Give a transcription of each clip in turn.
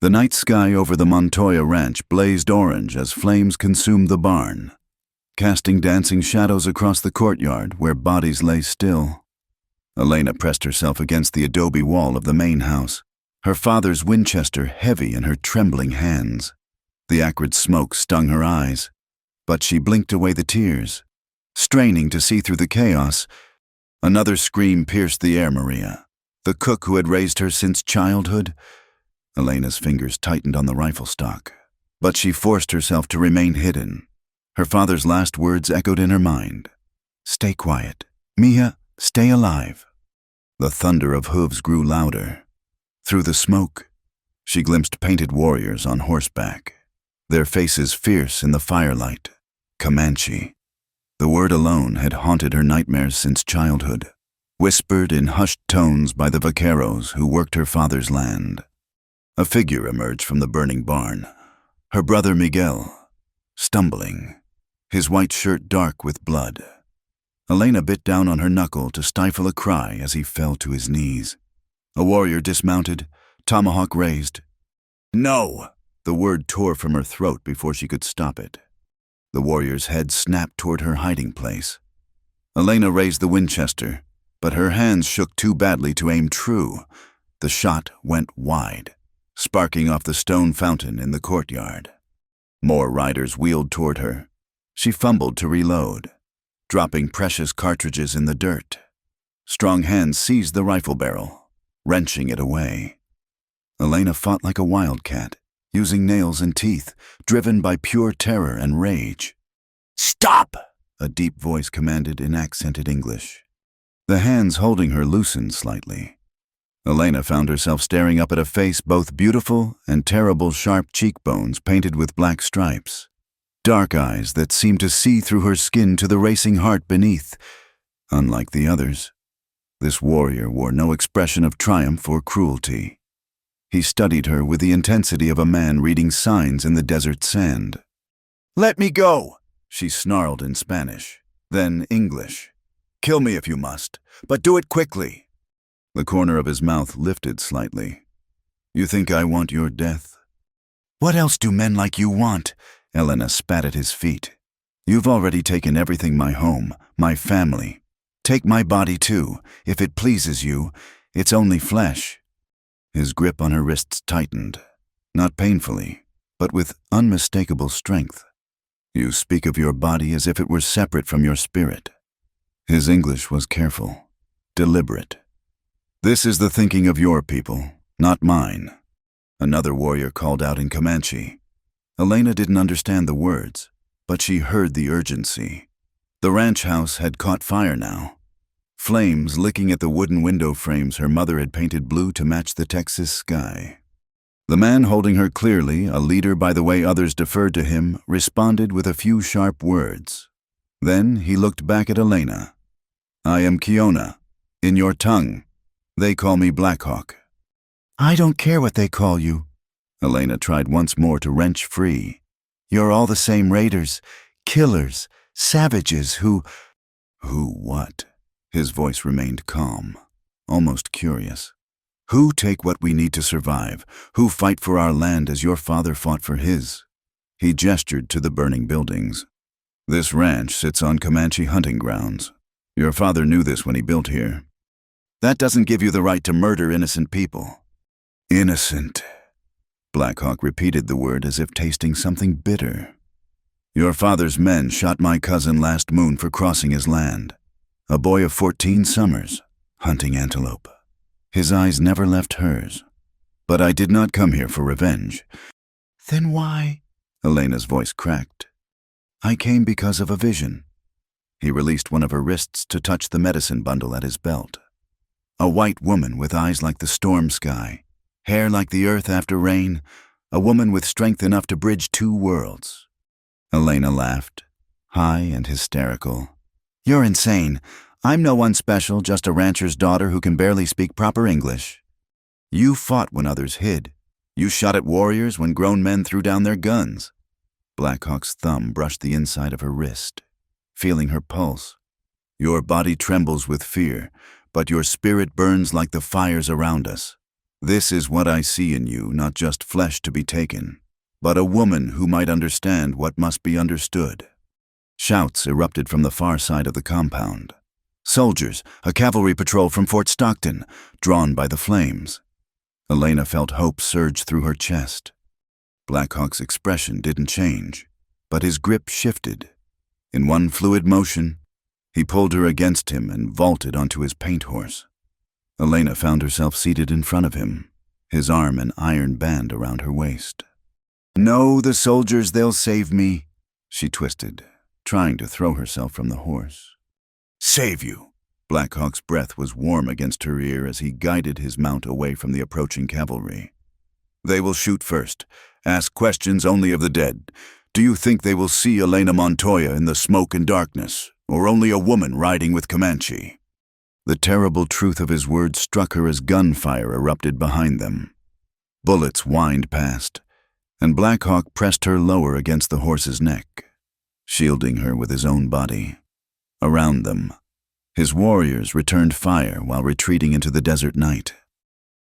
The night sky over the Montoya Ranch blazed orange as flames consumed the barn, casting dancing shadows across the courtyard where bodies lay still. Elena pressed herself against the adobe wall of the main house, her father's Winchester heavy in her trembling hands. The acrid smoke stung her eyes, but she blinked away the tears, straining to see through the chaos. Another scream pierced the air. Maria, the cook who had raised her since childhood. Elena's fingers tightened on the rifle stock, but she forced herself to remain hidden. Her father's last words echoed in her mind. "Stay quiet. Mia, stay alive." The thunder of hooves grew louder. Through the smoke, she glimpsed painted warriors on horseback, their faces fierce in the firelight. Comanche. The word alone had haunted her nightmares since childhood, whispered in hushed tones by the vaqueros who worked her father's land. A figure emerged from the burning barn, her brother Miguel, stumbling, his white shirt dark with blood. Elena bit down on her knuckle to stifle a cry as he fell to his knees. A warrior dismounted, tomahawk raised. "No!" The word tore from her throat before she could stop it. The warrior's head snapped toward her hiding place. Elena raised the Winchester, but her hands shook too badly to aim true. The shot went wide, sparking off the stone fountain in the courtyard. More riders wheeled toward her. She fumbled to reload, dropping precious cartridges in the dirt. Strong hands seized the rifle barrel, wrenching it away. Elena fought like a wildcat, using nails and teeth, driven by pure terror and rage. "Stop!" a deep voice commanded in accented English. The hands holding her loosened slightly. Elena found herself staring up at a face both beautiful and terrible, sharp cheekbones painted with black stripes, dark eyes that seemed to see through her skin to the racing heart beneath. Unlike the others, this warrior wore no expression of triumph or cruelty. He studied her with the intensity of a man reading signs in the desert sand. "Let me go!" she snarled in Spanish, then English. "Kill me if you must, but do it quickly." The corner of his mouth lifted slightly. "You think I want your death?" "What else do men like you want?" Elena spat at his feet. "You've already taken everything, my home, my family. Take my body too, if it pleases you. It's only flesh." His grip on her wrists tightened, not painfully, but with unmistakable strength. "You speak of your body as if it were separate from your spirit." His English was careful, deliberate. "This is the thinking of your people, not mine." Another warrior called out in Comanche. Elena didn't understand the words, but she heard the urgency. The ranch house had caught fire now, flames licking at the wooden window frames her mother had painted blue to match the Texas sky. The man holding her clearly, a leader by the way others deferred to him, responded with a few sharp words. Then he looked back at Elena. "I am Kiona. In your tongue, they call me Blackhawk." "I don't care what they call you." Elena tried once more to wrench free. "You're all the same raiders, killers, savages who—" "Who what?" His voice remained calm, almost curious. "Who take what we need to survive, who fight for our land as your father fought for his." He gestured to the burning buildings. "This ranch sits on Comanche hunting grounds. Your father knew this when he built here. That doesn't give you the right to murder innocent people." "Innocent." Blackhawk repeated the word as if tasting something bitter. "Your father's men shot my cousin last moon for crossing his land. A boy of 14 summers, hunting antelope. His eyes never left hers. But I did not come here for revenge." "Then why?" Elena's voice cracked. "I came because of a vision." He released one of her wrists to touch the medicine bundle at his belt. A white woman with eyes like the storm sky, hair like the earth after rain, a woman with strength enough to bridge two worlds. Elena laughed, high and hysterical. "You're insane. I'm no one special, just a rancher's daughter who can barely speak proper English. You fought when others hid. You shot at warriors when grown men threw down their guns." Blackhawk's thumb brushed the inside of her wrist, feeling her pulse. "Your body trembles with fear, but your spirit burns like the fires around us. This is what I see in you, not just flesh to be taken, but a woman who might understand what must be understood." Shouts erupted from the far side of the compound. Soldiers, a cavalry patrol from Fort Stockton, drawn by the flames. Elena felt hope surge through her chest. Blackhawk's expression didn't change, but his grip shifted. In one fluid motion, he pulled her against him and vaulted onto his paint horse. Elena found herself seated in front of him, his arm an iron band around her waist. "No, the soldiers, they'll save me," she twisted, trying to throw herself from the horse. "Save you?" Blackhawk's breath was warm against her ear as he guided his mount away from the approaching cavalry. "They will shoot first. Ask questions only of the dead. Do you think they will see Elena Montoya in the smoke and darkness, or only a woman riding with Comanche?" The terrible truth of his words struck her as gunfire erupted behind them. Bullets whined past, and Blackhawk pressed her lower against the horse's neck, shielding her with his own body. Around them, his warriors returned fire while retreating into the desert night.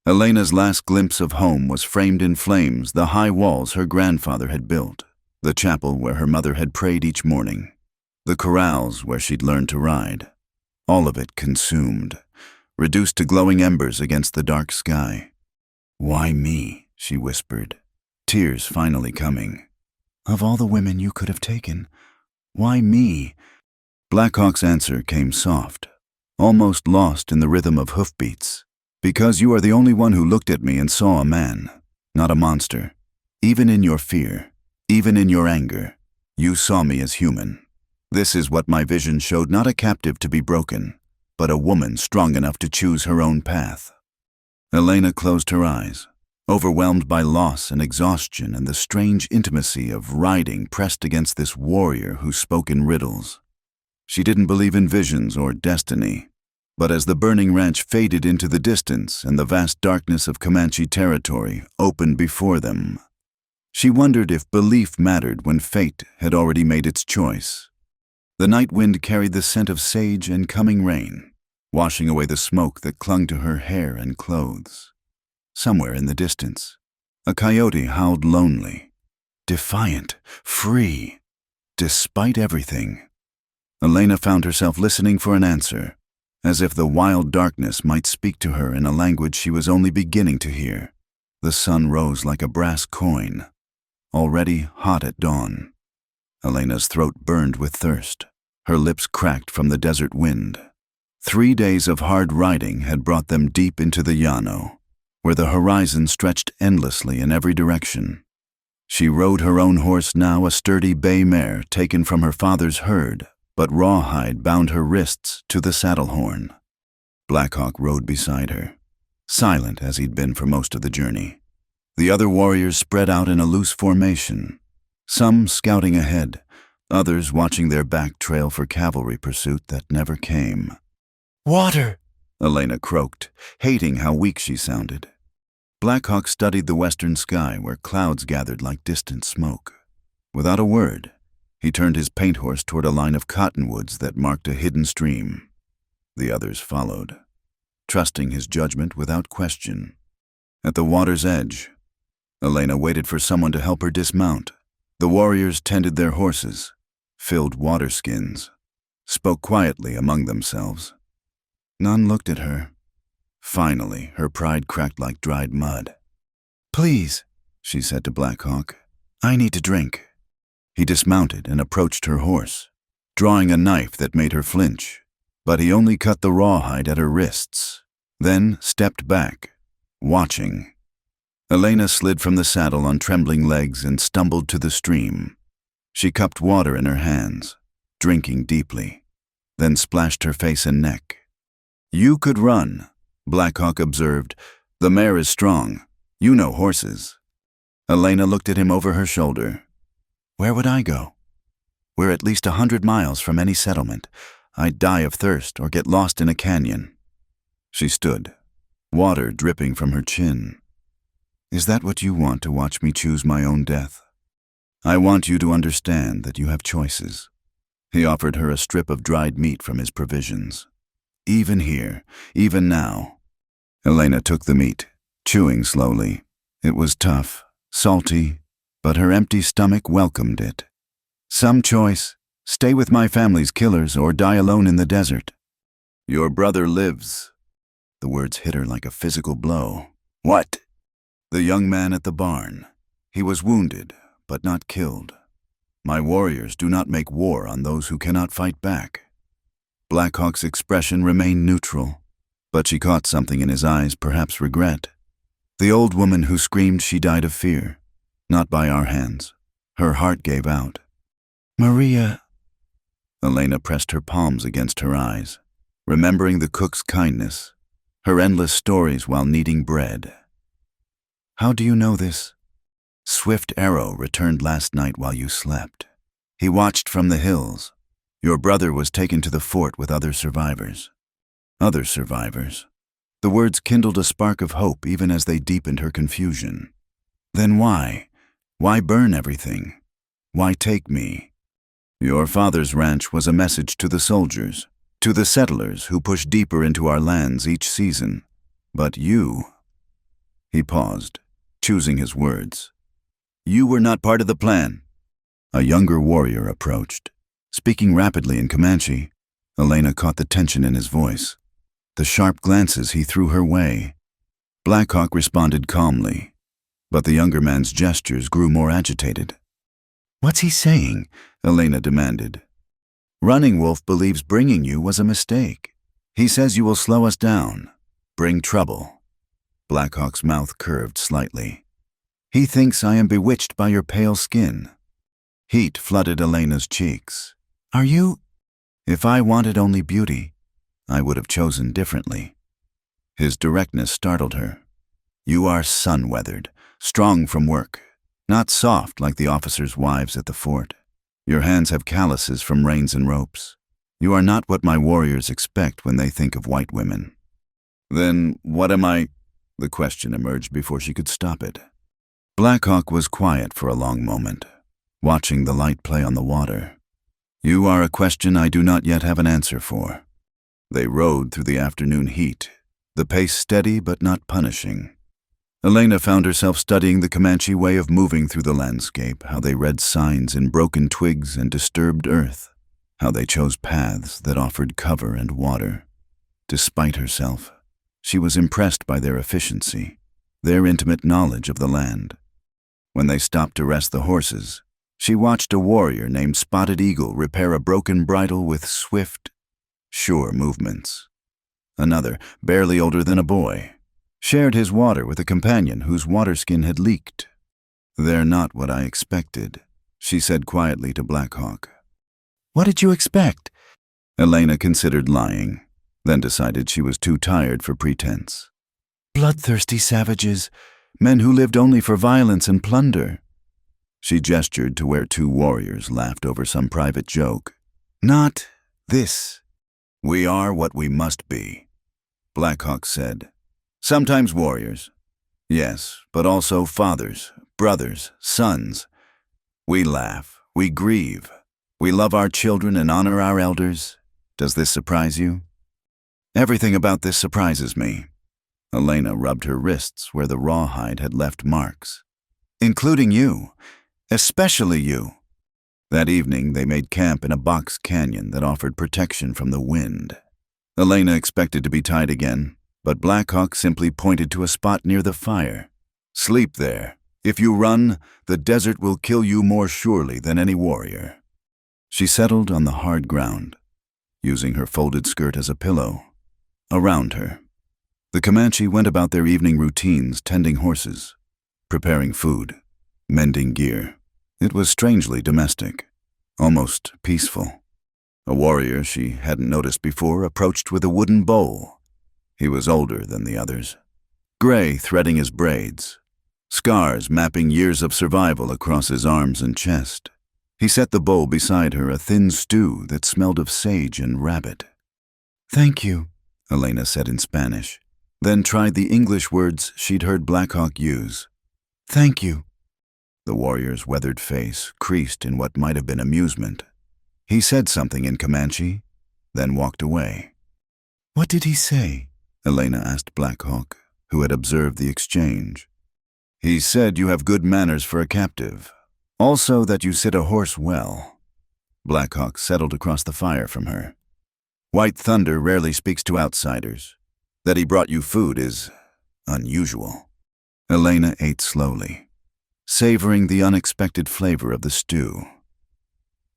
Elena's last glimpse of home was framed in flames, the high walls her grandfather had built, the chapel where her mother had prayed each morning, the corrals where she'd learned to ride. All of it consumed, reduced to glowing embers against the dark sky. "Why me?" she whispered, tears finally coming. "Of all the women you could have taken, why me?" Blackhawk's answer came soft, almost lost in the rhythm of hoofbeats. "Because you are the only one who looked at me and saw a man, not a monster. Even in your fear, even in your anger, you saw me as human. This is what my vision showed, not a captive to be broken, but a woman strong enough to choose her own path." Elena closed her eyes, overwhelmed by loss and exhaustion and the strange intimacy of riding pressed against this warrior who spoke in riddles. She didn't believe in visions or destiny, but as the burning ranch faded into the distance and the vast darkness of Comanche territory opened before them, she wondered if belief mattered when fate had already made its choice. The night wind carried the scent of sage and coming rain, washing away the smoke that clung to her hair and clothes. Somewhere in the distance, a coyote howled lonely, defiant, free, despite everything. Elena found herself listening for an answer, as if the wild darkness might speak to her in a language she was only beginning to hear. The sun rose like a brass coin, already hot at dawn. Elena's throat burned with thirst, her lips cracked from the desert wind. 3 days of hard riding had brought them deep into the llano, where the horizon stretched endlessly in every direction. She rode her own horse now, a sturdy bay mare taken from her father's herd, but rawhide bound her wrists to the saddle horn. Blackhawk rode beside her, silent as he'd been for most of the journey. The other warriors spread out in a loose formation, some scouting ahead, others watching their back trail for cavalry pursuit that never came. "Water!" Elena croaked, hating how weak she sounded. Blackhawk studied the western sky where clouds gathered like distant smoke. Without a word, he turned his paint horse toward a line of cottonwoods that marked a hidden stream. The others followed, trusting his judgment without question. At the water's edge, Elena waited for someone to help her dismount. The warriors tended their horses, filled water skins, spoke quietly among themselves. None looked at her. Finally, her pride cracked like dried mud. "Please," she said to Blackhawk, "I need to drink." He dismounted and approached her horse, drawing a knife that made her flinch, but he only cut the rawhide at her wrists, then stepped back, watching. Elena slid from the saddle on trembling legs and stumbled to the stream. She cupped water in her hands, drinking deeply, then splashed her face and neck. "You could run," Blackhawk observed. "The mare is strong. You know horses." Elena looked at him over her shoulder. "Where would I go? We're at least 100 miles from any settlement. I'd die of thirst or get lost in a canyon." She stood, water dripping from her chin. "Is that what you want, to watch me choose my own death? I want you to understand that you have choices." He offered her a strip of dried meat from his provisions. "Even here, even now." Elena took the meat, chewing slowly. It was tough, salty, but her empty stomach welcomed it. Some choice: stay with my family's killers or die alone in the desert. Your brother lives. The words hit her like a physical blow. What? The young man at the barn. He was wounded, but not killed. My warriors do not make war on those who cannot fight back. Blackhawk's expression remained neutral, but she caught something in his eyes, perhaps regret. The old woman who screamed she died of fear, not by our hands. Her heart gave out. Maria. Elena pressed her palms against her eyes, remembering the cook's kindness, her endless stories while kneading bread. How do you know this? Swift Arrow returned last night while you slept. He watched from the hills. Your brother was taken to the fort with other survivors. Other survivors. The words kindled a spark of hope even as they deepened her confusion. Then why? Why burn everything? Why take me? Your father's ranch was a message to the soldiers, to the settlers who push deeper into our lands each season. But you... He paused, choosing his words. You were not part of the plan. A younger warrior approached, speaking rapidly in Comanche. Elena caught the tension in his voice, the sharp glances he threw her way. Blackhawk responded calmly, but the younger man's gestures grew more agitated. What's he saying? Elena demanded. Running Wolf believes bringing you was a mistake. He says you will slow us down, bring trouble. Blackhawk's mouth curved slightly. He thinks I am bewitched by your pale skin. Heat flooded Elena's cheeks. Are you? If I wanted only beauty, I would have chosen differently. His directness startled her. You are sun-weathered, strong from work, not soft like the officers' wives at the fort. Your hands have calluses from reins and ropes. You are not what my warriors expect when they think of white women. Then what am I? The question emerged before she could stop it. Blackhawk was quiet for a long moment, watching the light play on the water. You are a question I do not yet have an answer for. They rode through the afternoon heat, the pace steady but not punishing. Elena found herself studying the Comanche way of moving through the landscape, how they read signs in broken twigs and disturbed earth, how they chose paths that offered cover and water. Despite herself, she was impressed by their efficiency, their intimate knowledge of the land. When they stopped to rest the horses, she watched a warrior named Spotted Eagle repair a broken bridle with swift, sure movements. Another, barely older than a boy, shared his water with a companion whose waterskin had leaked. They're not what I expected, she said quietly to Blackhawk. What did you expect? Elena considered lying, then decided she was too tired for pretense. Bloodthirsty savages, men who lived only for violence and plunder. She gestured to where two warriors laughed over some private joke. Not this. We are what we must be, Blackhawk said. Sometimes warriors. Yes, but also fathers, brothers, sons. We laugh, we grieve, we love our children and honor our elders. Does this surprise you? Everything about this surprises me. Elena rubbed her wrists where the rawhide had left marks. Including you. Especially you. That evening, they made camp in a box canyon that offered protection from the wind. Elena expected to be tied again, but Blackhawk simply pointed to a spot near the fire. Sleep there. If you run, the desert will kill you more surely than any warrior. She settled on the hard ground, using her folded skirt as a pillow. Around her, the Comanche went about their evening routines, tending horses, preparing food, mending gear. It was strangely domestic, almost peaceful. A warrior she hadn't noticed before approached with a wooden bowl. He was older than the others, gray threading his braids, scars mapping years of survival across his arms and chest. He set the bowl beside her, a thin stew that smelled of sage and rabbit. Thank you, Elena said in Spanish, then tried the English words she'd heard Blackhawk use. Thank you. The warrior's weathered face creased in what might have been amusement. He said something in Comanche, then walked away. What did he say? Elena asked Blackhawk, who had observed the exchange. "He said you have good manners for a captive. Also that you sit a horse well." Blackhawk settled across the fire from her. "White Thunder rarely speaks to outsiders. That he brought you food is unusual." Elena ate slowly, savoring the unexpected flavor of the stew.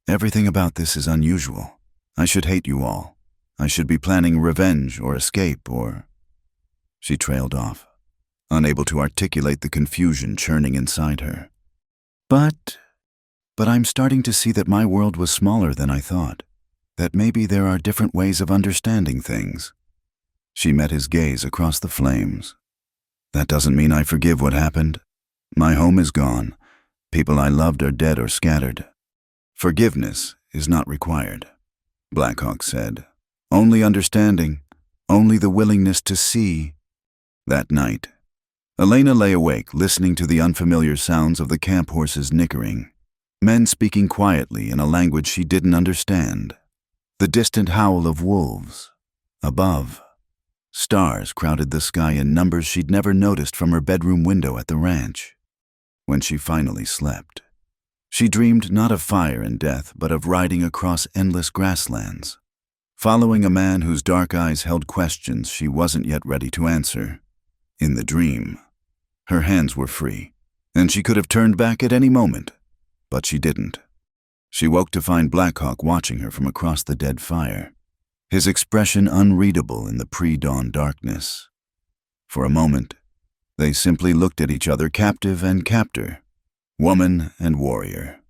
"Everything about this is unusual. I should hate you all. I should be planning revenge or escape or—" She trailed off, unable to articulate the confusion churning inside her. But I'm starting to see that my world was smaller than I thought, that maybe there are different ways of understanding things." She met his gaze across the flames. "That doesn't mean I forgive what happened. My home is gone. People I loved are dead or scattered. Forgiveness is not required," Blackhawk said. "Only understanding, only the willingness to see." That night, Elena lay awake listening to the unfamiliar sounds of the camp horses nickering, men speaking quietly in a language she didn't understand, the distant howl of wolves. Above, stars crowded the sky in numbers she'd never noticed from her bedroom window at the ranch. When she finally slept, she dreamed not of fire and death, but of riding across endless grasslands, following a man whose dark eyes held questions she wasn't yet ready to answer. In the dream, her hands were free, and she could have turned back at any moment, but she didn't. She woke to find Blackhawk watching her from across the dead fire, his expression unreadable in the pre-dawn darkness. For a moment, they simply looked at each other, captive and captor, woman and warrior,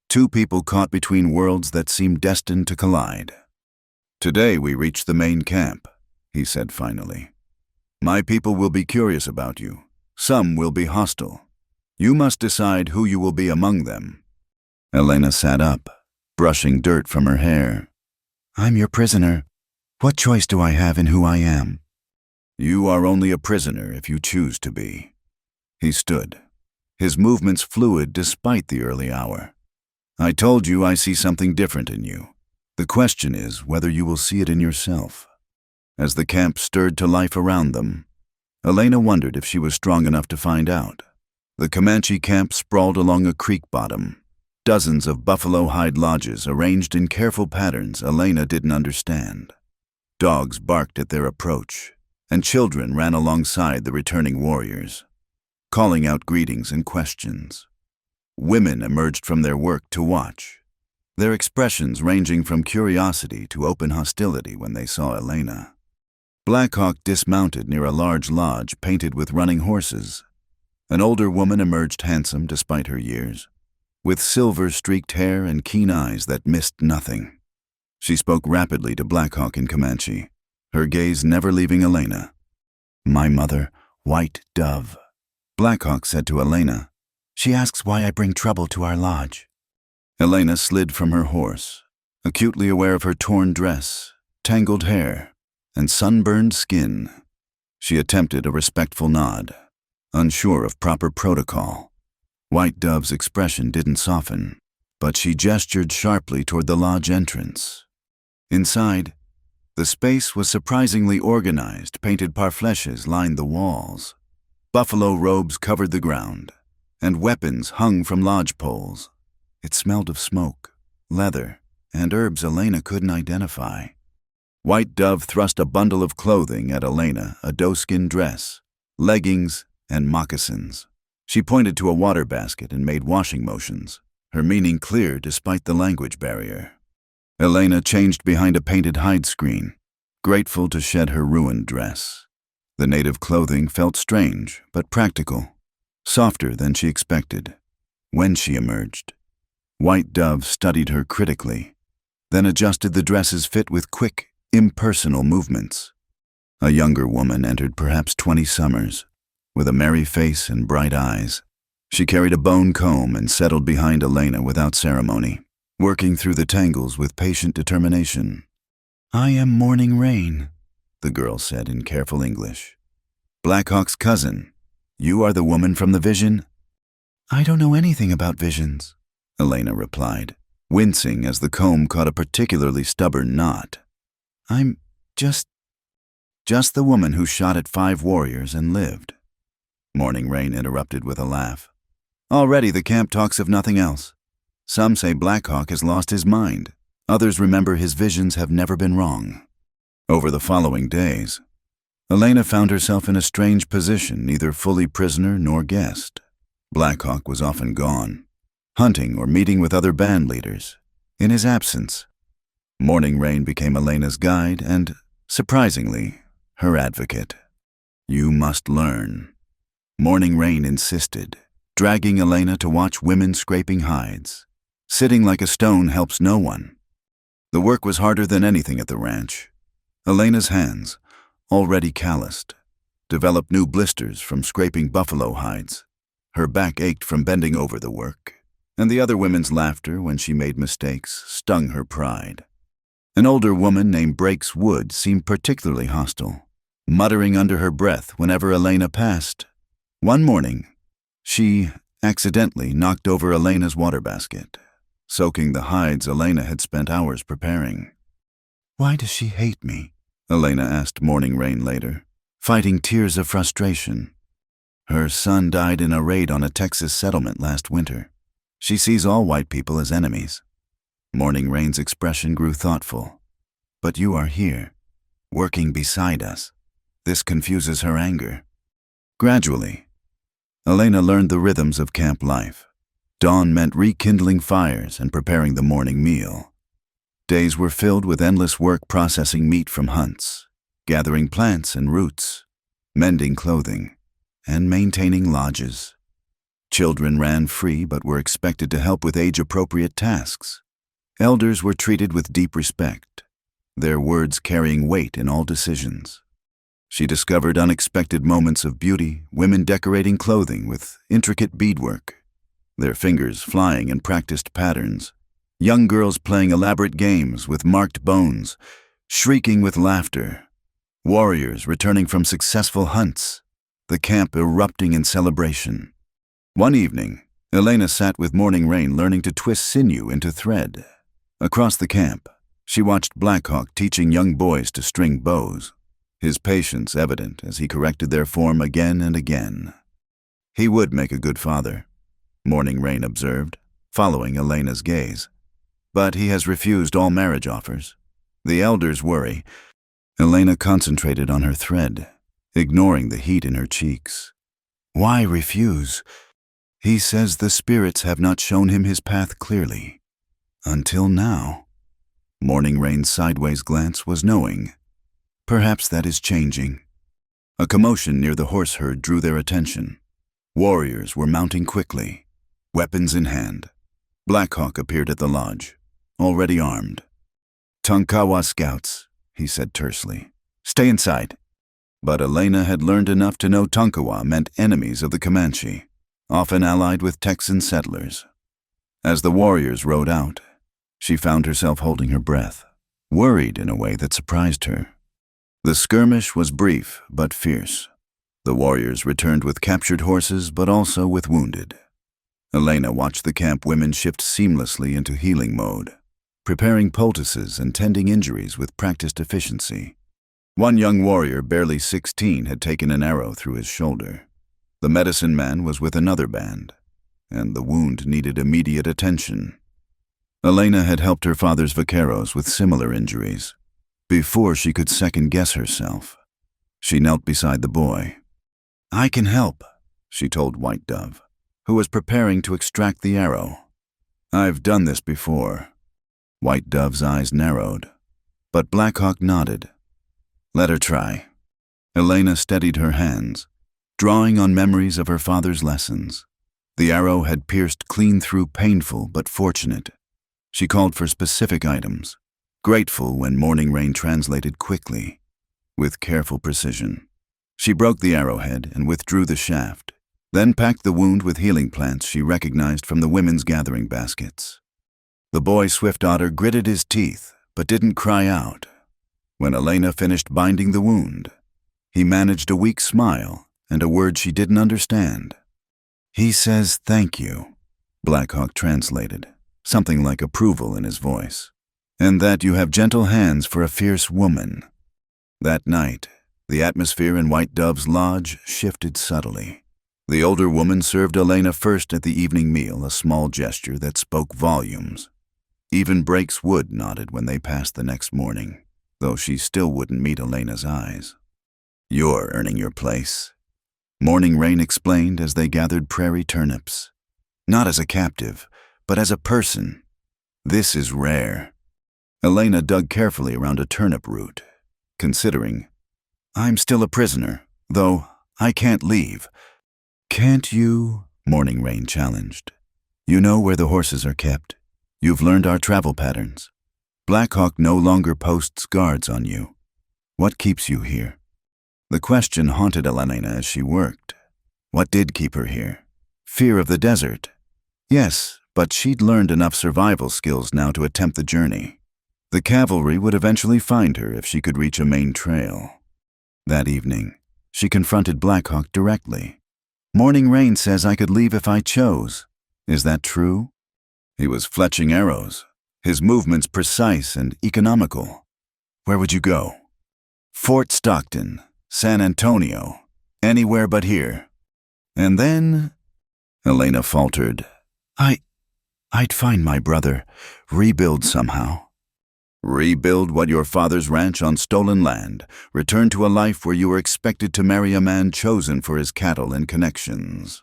two people caught between worlds that seemed destined to collide. "Today we reach the main camp," he said finally. "My people will be curious about you. Some will be hostile. You must decide who you will be among them." Elena sat up, brushing dirt from her hair. "I'm your prisoner. What choice do I have in who I am?" "You are only a prisoner if you choose to be." He stood, his movements fluid despite the early hour. "I told you I see something different in you. The question is whether you will see it in yourself." As the camp stirred to life around them, Elena wondered if she was strong enough to find out. The Comanche camp sprawled along a creek bottom, dozens of buffalo hide lodges arranged in careful patterns Elena didn't understand. Dogs barked at their approach, and children ran alongside the returning warriors, calling out greetings and questions. Women emerged from their work to watch, their expressions ranging from curiosity to open hostility when they saw Elena. Blackhawk dismounted near a large lodge painted with running horses. An older woman emerged handsome despite her years, with silver-streaked hair and keen eyes that missed nothing. She spoke rapidly to Blackhawk in Comanche, her gaze never leaving Elena. "My mother, White Dove," Blackhawk said to Elena. "She asks why I bring trouble to our lodge." Elena slid from her horse, acutely aware of her torn dress, tangled hair, and sunburned skin. She attempted a respectful nod, unsure of proper protocol. White Dove's expression didn't soften, but she gestured sharply toward the lodge entrance. Inside, the space was surprisingly organized. Painted parfleches lined the walls. Buffalo robes covered the ground, and weapons hung from lodge poles. It smelled of smoke, leather, and herbs Elena couldn't identify. White Dove thrust a bundle of clothing at Elena, a doeskin dress, leggings, and moccasins. She pointed to a water basket and made washing motions, her meaning clear despite the language barrier. Elena changed behind a painted hide screen, grateful to shed her ruined dress. The native clothing felt strange but practical, softer than she expected. When she emerged, White Dove studied her critically, then adjusted the dress's fit with quick, impersonal movements. A younger woman entered, perhaps 20 summers, with a merry face and bright eyes. She carried a bone comb and settled behind Elena without ceremony, working through the tangles with patient determination. "I am Morning Rain," the girl said in careful English. "Blackhawk's cousin. You are the woman from the vision?" "I don't know anything about visions," Elena replied, wincing as the comb caught a particularly stubborn knot. I'm just Just the woman who shot at 5 warriors and lived. Morning Rain interrupted with a laugh. Already the camp talks of nothing else. Some say Blackhawk has lost his mind. Others remember his visions have never been wrong. Over the following days, Elena found herself in a strange position, neither fully prisoner nor guest. Blackhawk was often gone, hunting or meeting with other band leaders. In his absence, Morning Rain became Elena's guide and, surprisingly, her advocate. You must learn. Morning Rain insisted, dragging Elena to watch women scraping hides. Sitting like a stone helps no one. The work was harder than anything at the ranch. Elena's hands, already calloused, developed new blisters from scraping buffalo hides. Her back ached from bending over the work, and the other women's laughter when she made mistakes stung her pride. An older woman named Breaks Wood seemed particularly hostile, muttering under her breath whenever Elena passed. One morning, she accidentally knocked over Elena's water basket, soaking the hides Elena had spent hours preparing. "Why does she hate me?" Elena asked Morning Rain later, fighting tears of frustration. Her son died in a raid on a Texas settlement last winter. She sees all white people as enemies. Morning Rain's expression grew thoughtful. "But you are here, working beside us." This confuses her anger. Gradually, Elena learned the rhythms of camp life. Dawn meant rekindling fires and preparing the morning meal. Days were filled with endless work processing meat from hunts, gathering plants and roots, mending clothing, and maintaining lodges. Children ran free but were expected to help with age-appropriate tasks. Elders were treated with deep respect, their words carrying weight in all decisions. She discovered unexpected moments of beauty, women decorating clothing with intricate beadwork, their fingers flying in practiced patterns, young girls playing elaborate games with marked bones, shrieking with laughter, warriors returning from successful hunts, the camp erupting in celebration. One evening, Elena sat with Morning Rain learning to twist sinew into thread. Across the camp, she watched Blackhawk teaching young boys to string bows, his patience evident as he corrected their form again and again. He would make a good father, Morning Rain observed, following Elena's gaze. But he has refused all marriage offers. The elders worry. Elena concentrated on her thread, ignoring the heat in her cheeks. Why refuse? He says the spirits have not shown him his path clearly. Until now. Morning Rain's sideways glance was knowing. Perhaps that is changing. A commotion near the horse herd drew their attention. Warriors were mounting quickly, weapons in hand. Blackhawk appeared at the lodge, already armed. "Tonkawa scouts," he said tersely. "Stay inside." But Elena had learned enough to know Tonkawa meant enemies of the Comanche, often allied with Texan settlers. As the warriors rode out, she found herself holding her breath, worried in a way that surprised her. The skirmish was brief but fierce. The warriors returned with captured horses but also with wounded. Elena watched the camp women shift seamlessly into healing mode, preparing poultices and tending injuries with practiced efficiency. One young warrior, barely 16, had taken an arrow through his shoulder. The medicine man was with another band, and the wound needed immediate attention. Elena had helped her father's vaqueros with similar injuries. Before she could second-guess herself, she knelt beside the boy. "I can help," she told White Dove, who was preparing to extract the arrow. "I've done this before." White Dove's eyes narrowed, but Blackhawk nodded. "Let her try." Elena steadied her hands, drawing on memories of her father's lessons. The arrow had pierced clean through, painful but fortunate. She called for specific items, grateful when Morning Rain translated quickly, with careful precision. She broke the arrowhead and withdrew the shaft, then packed the wound with healing plants she recognized from the women's gathering baskets. The boy Swift Otter gritted his teeth, but didn't cry out. When Elena finished binding the wound, he managed a weak smile and a word she didn't understand. "He says thank you," Blackhawk translated, something like approval in his voice. "And that you have gentle hands for a fierce woman." That night, The atmosphere in White Dove's lodge shifted subtly. The older woman served Elena first at the evening meal, a small gesture that spoke volumes. Even Breaks Wood nodded when they passed the next morning, though she still wouldn't meet Elena's eyes. "You're earning your place," Morning Rain explained as they gathered prairie turnips. "Not as a captive, but as a person. This is rare." Elena dug carefully around a turnip root, considering, "I'm still a prisoner, though I can't leave." "Can't you?" Morning Rain challenged. "You know where the horses are kept. You've learned our travel patterns. Blackhawk no longer posts guards on you. What keeps you here?" The question haunted Elena as she worked. What did keep her here? Fear of the desert. Yes, but she'd learned enough survival skills now to attempt the journey. The cavalry would eventually find her if she could reach a main trail. That evening, she confronted Blackhawk directly. "Morning Rain says I could leave if I chose. Is that true?" He was fletching arrows, his movements precise and economical. "Where would you go?" "Fort Stockton, San Antonio, anywhere but here." "And then?" Elena faltered. I'd find my brother, rebuild somehow." "Rebuild what your father's ranch on stolen land, return to a life where you were expected to marry a man chosen for his cattle and connections."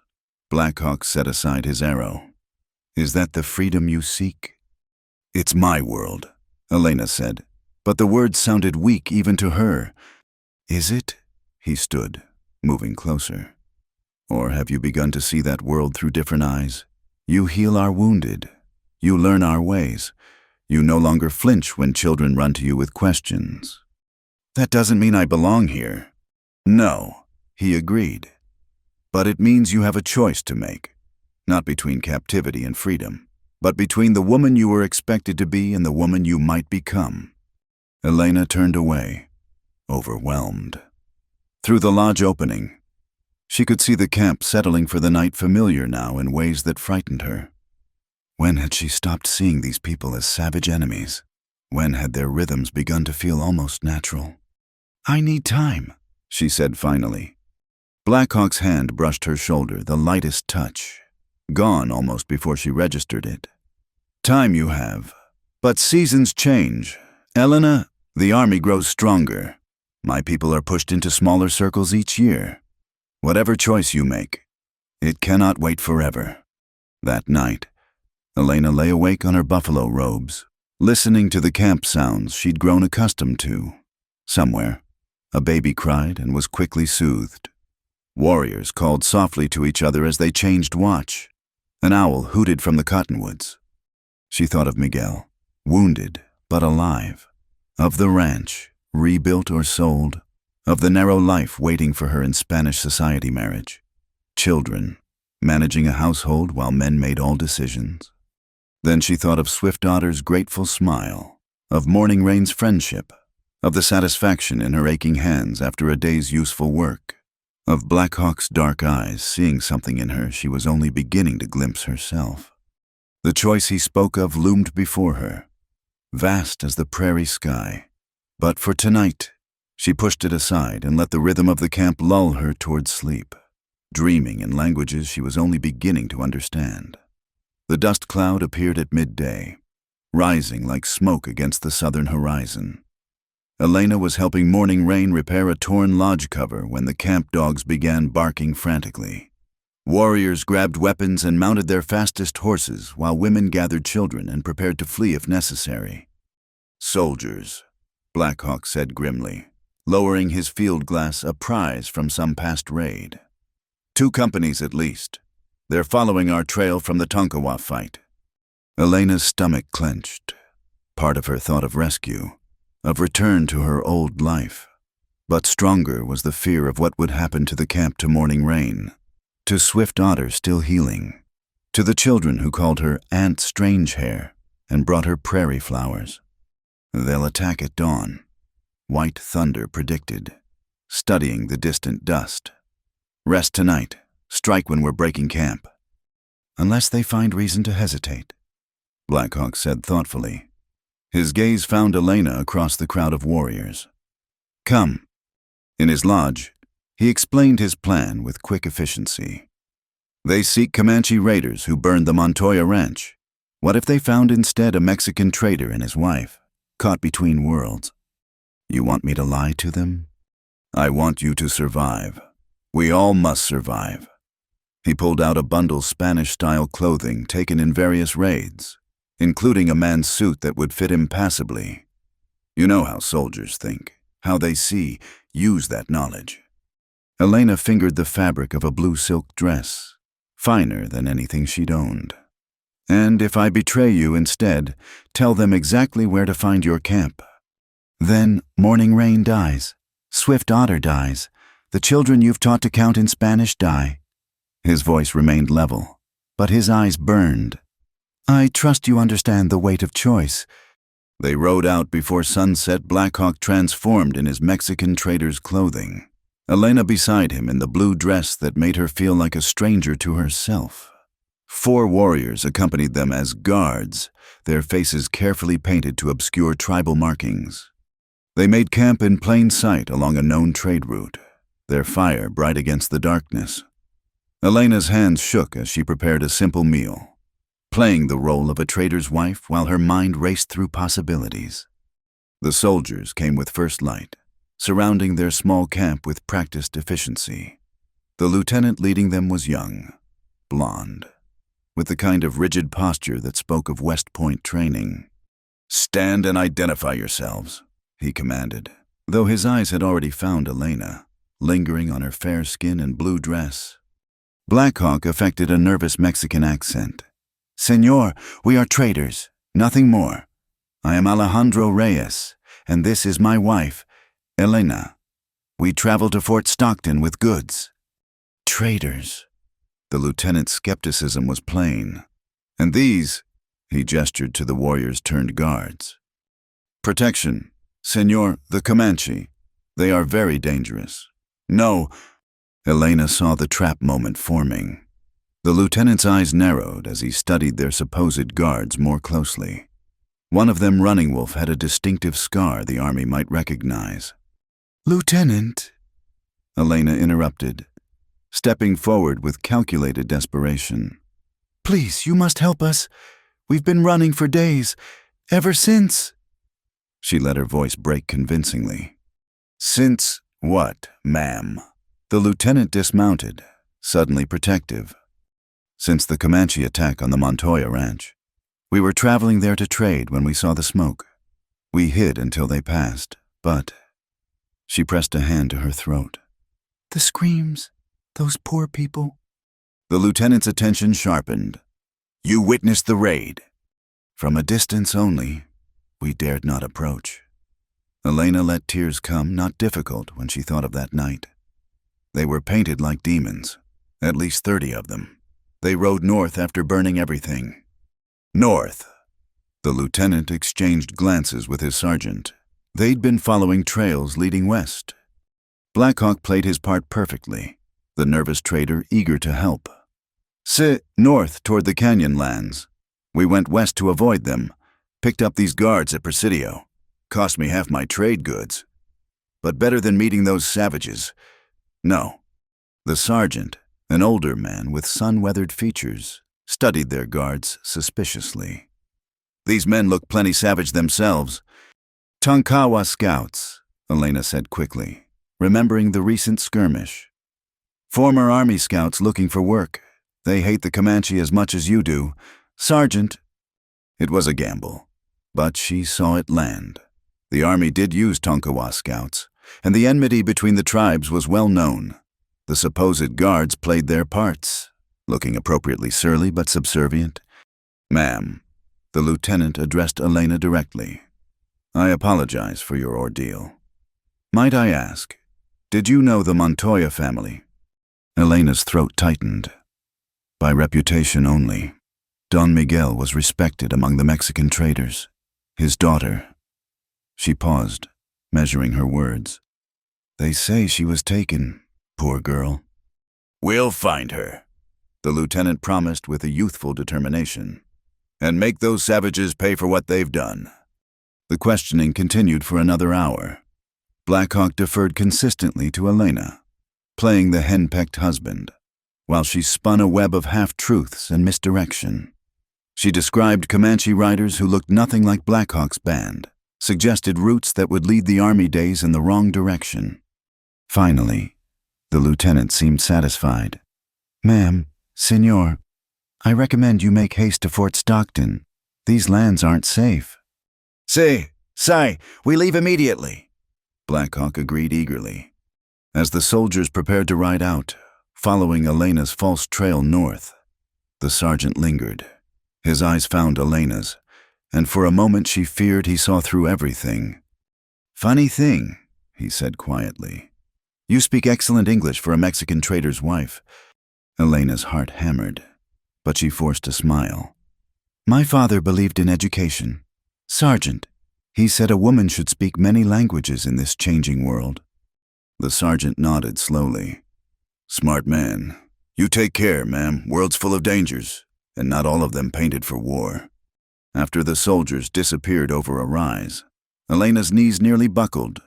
Blackhawk set aside his arrow. "Is that the freedom you seek?" "It's my world," Elena said, but the words sounded weak even to her. "Is it?" He stood, moving closer. "Or have you begun to see that world through different eyes? You heal our wounded. You learn our ways. You no longer flinch when children run to you with questions." "That doesn't mean I belong here." "No," he agreed. "But it means you have a choice to make. Not between captivity and freedom, but between the woman you were expected to be and the woman you might become." Elena turned away, overwhelmed. Through the lodge opening, she could see the camp settling for the night, familiar now in ways that frightened her. When had she stopped seeing these people as savage enemies? When had their rhythms begun to feel almost natural? "I need time," she said finally. Blackhawk's hand brushed her shoulder, the lightest touch, gone almost before she registered it. "Time you have. But seasons change. Elena, the army grows stronger. My people are pushed into smaller circles each year. Whatever choice you make, it cannot wait forever." That night, Elena lay awake on her buffalo robes, listening to the camp sounds she'd grown accustomed to. Somewhere, a baby cried and was quickly soothed. Warriors called softly to each other as they changed watch. An owl hooted from the cottonwoods. She thought of Miguel, wounded but alive. Of the ranch, rebuilt or sold. Of the narrow life waiting for her in Spanish society marriage. Children, managing a household while men made all decisions. Then she thought of Swift Otter's grateful smile, of Morning Rain's friendship, of the satisfaction in her aching hands after a day's useful work, of Blackhawk's dark eyes seeing something in her she was only beginning to glimpse herself. The choice he spoke of loomed before her, vast as the prairie sky. But for tonight, she pushed it aside and let the rhythm of the camp lull her toward sleep, dreaming in languages she was only beginning to understand. The dust cloud appeared at midday, rising like smoke against the southern horizon. Elena was helping Morning Rain repair a torn lodge cover when the camp dogs began barking frantically. Warriors grabbed weapons and mounted their fastest horses while women gathered children and prepared to flee if necessary. "Soldiers," Blackhawk said grimly, lowering his field glass, a prize from some past raid. "2 companies at least. They're following our trail from the Tonkawa fight." Elena's stomach clenched. Part of her thought of rescue, of return to her old life. But stronger was the fear of what would happen to the camp, to Morning Rain, to Swift Otter still healing, to the children who called her Aunt Strangehair and brought her prairie flowers. "They'll attack at dawn," White Thunder predicted, studying the distant dust. "Rest tonight. Strike when we're breaking camp." "Unless they find reason to hesitate," Blackhawk said thoughtfully. His gaze found Elena across the crowd of warriors. "Come." In his lodge, he explained his plan with quick efficiency. They seek Comanche raiders who burned the Montoya ranch. What if they found instead a Mexican trader and his wife, caught between worlds? You want me to lie to them? I want you to survive. We all must survive. He pulled out a bundle of Spanish-style clothing taken in various raids, including a man's suit that would fit him passably. You know how soldiers think, how they see, use that knowledge. Elena fingered the fabric of a blue silk dress, finer than anything she'd owned. And if I betray you instead, tell them exactly where to find your camp. Then Morning Rain dies, Swift Otter dies, the children you've taught to count in Spanish die. His voice remained level, but his eyes burned. I trust you understand the weight of choice. They rode out before sunset. Blackhawk transformed in his Mexican trader's clothing. Elena beside him in the blue dress that made her feel like a stranger to herself. 4 warriors accompanied them as guards, their faces carefully painted to obscure tribal markings. They made camp in plain sight along a known trade route, their fire bright against the darkness. Elena's hands shook as she prepared a simple meal, playing the role of a trader's wife while her mind raced through possibilities. The soldiers came with first light, surrounding their small camp with practiced efficiency. The lieutenant leading them was young, blonde, with the kind of rigid posture that spoke of West Point training. Stand and identify yourselves, he commanded, though his eyes had already found Elena, lingering on her fair skin and blue dress. Blackhawk affected a nervous Mexican accent. Senor, we are traders, nothing more. I am Alejandro Reyes, and this is my wife, Elena. We travel to Fort Stockton with goods. Traders. The lieutenant's skepticism was plain. And these, he gestured to the warriors turned guards. Protection. Senor, the Comanche. They are very dangerous. No. Elena saw the trap moment forming. The lieutenant's eyes narrowed as he studied their supposed guards more closely. One of them, Running Wolf, had a distinctive scar the army might recognize. Lieutenant, Elena interrupted, stepping forward with calculated desperation. Please, you must help us. We've been running for days, ever since. She let her voice break convincingly. Since what, ma'am? The lieutenant dismounted, suddenly protective. Since the Comanche attack on the Montoya ranch. We were traveling there to trade when we saw the smoke. We hid until they passed, but... She pressed a hand to her throat. The screams, those poor people. The lieutenant's attention sharpened. You witnessed the raid. From a distance only, we dared not approach. Elena let tears come, not difficult, when she thought of that night. They were painted like demons, at least 30 of them. They rode north after burning everything. North. The lieutenant exchanged glances with his sergeant. They'd been following trails leading west. Blackhawk played his part perfectly, the nervous trader eager to help. North toward the canyon lands. We went west to avoid them, picked up these guards at Presidio. Cost me half my trade goods. But better than meeting those savages. No. The sergeant, an older man with sun-weathered features, studied their guards suspiciously. These men look plenty savage themselves. Tonkawa scouts, Elena said quickly, remembering the recent skirmish. Former army scouts looking for work. They hate the Comanche as much as you do. Sergeant. It was a gamble, but she saw it land. The army did use Tonkawa scouts, and the enmity between the tribes was well known. The supposed guards played their parts, looking appropriately surly but subservient. Ma'am, the lieutenant addressed Elena directly. I apologize for your ordeal. Might I ask, did you know the Montoya family? Elena's throat tightened. By reputation only. Don Miguel was respected among the Mexican traders. His daughter. She paused, measuring her words. They say she was taken, poor girl. We'll find her, the lieutenant promised with a youthful determination, and make those savages pay for what they've done. The questioning continued for another hour. Blackhawk deferred consistently to Elena, playing the henpecked husband, while she spun a web of half-truths and misdirection. She described Comanche riders who looked nothing like Blackhawk's band, suggested routes that would lead the army days in the wrong direction. Finally, the lieutenant seemed satisfied. "Ma'am, Senor, I recommend you make haste to Fort Stockton. These lands aren't safe." "Si, we leave immediately," Blackhawk agreed eagerly. As the soldiers prepared to ride out, following Elena's false trail north, the sergeant lingered. His eyes found Elena's, and for a moment she feared he saw through everything. "Funny thing," he said quietly. "You speak excellent English for a Mexican trader's wife." Elena's heart hammered, but she forced a smile. "My father believed in education. Sergeant, he said a woman should speak many languages in this changing world." The sergeant nodded slowly. "Smart man. You take care, ma'am. World's full of dangers, and not all of them painted for war." After the soldiers disappeared over a rise, Elena's knees nearly buckled.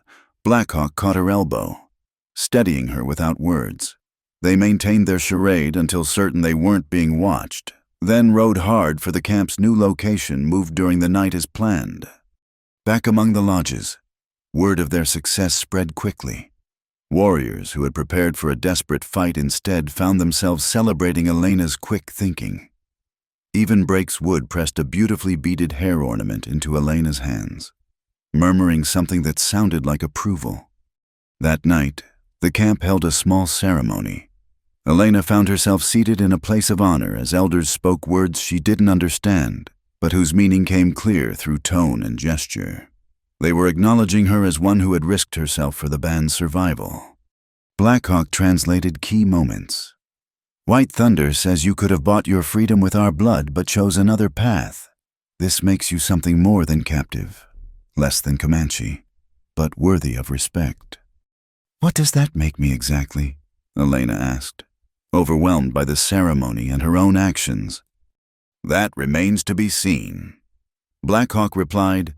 Blackhawk caught her elbow, steadying her without words. They maintained their charade until certain they weren't being watched, then rode hard for the camp's new location, moved during the night as planned. Back among the lodges, word of their success spread quickly. Warriors who had prepared for a desperate fight instead found themselves celebrating Elena's quick thinking. Even Breaks Wood pressed a beautifully beaded hair ornament into Elena's hands, murmuring something that sounded like approval. That night, the camp held a small ceremony. Elena found herself seated in a place of honor as elders spoke words she didn't understand, but whose meaning came clear through tone and gesture. They were acknowledging her as one who had risked herself for the band's survival. Blackhawk translated key moments. "White Thunder says you could have bought your freedom with our blood but chose another path. This makes you something more than captive, less than Comanche, but worthy of respect." "What does that make me exactly?" Elena asked, overwhelmed by the ceremony and her own actions. "That remains to be seen," Blackhawk replied,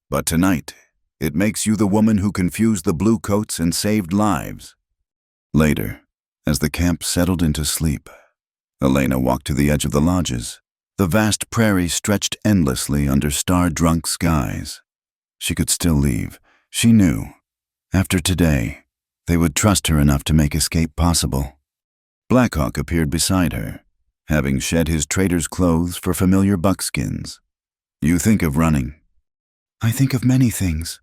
"but tonight, it makes you the woman who confused the bluecoats and saved lives." Later, as the camp settled into sleep, Elena walked to the edge of the lodges. The vast prairie stretched endlessly under star-drunk skies. She could still leave. She knew. After today, they would trust her enough to make escape possible. Blackhawk appeared beside her, having shed his trader's clothes for familiar buckskins. "You think of running?" "I think of many things."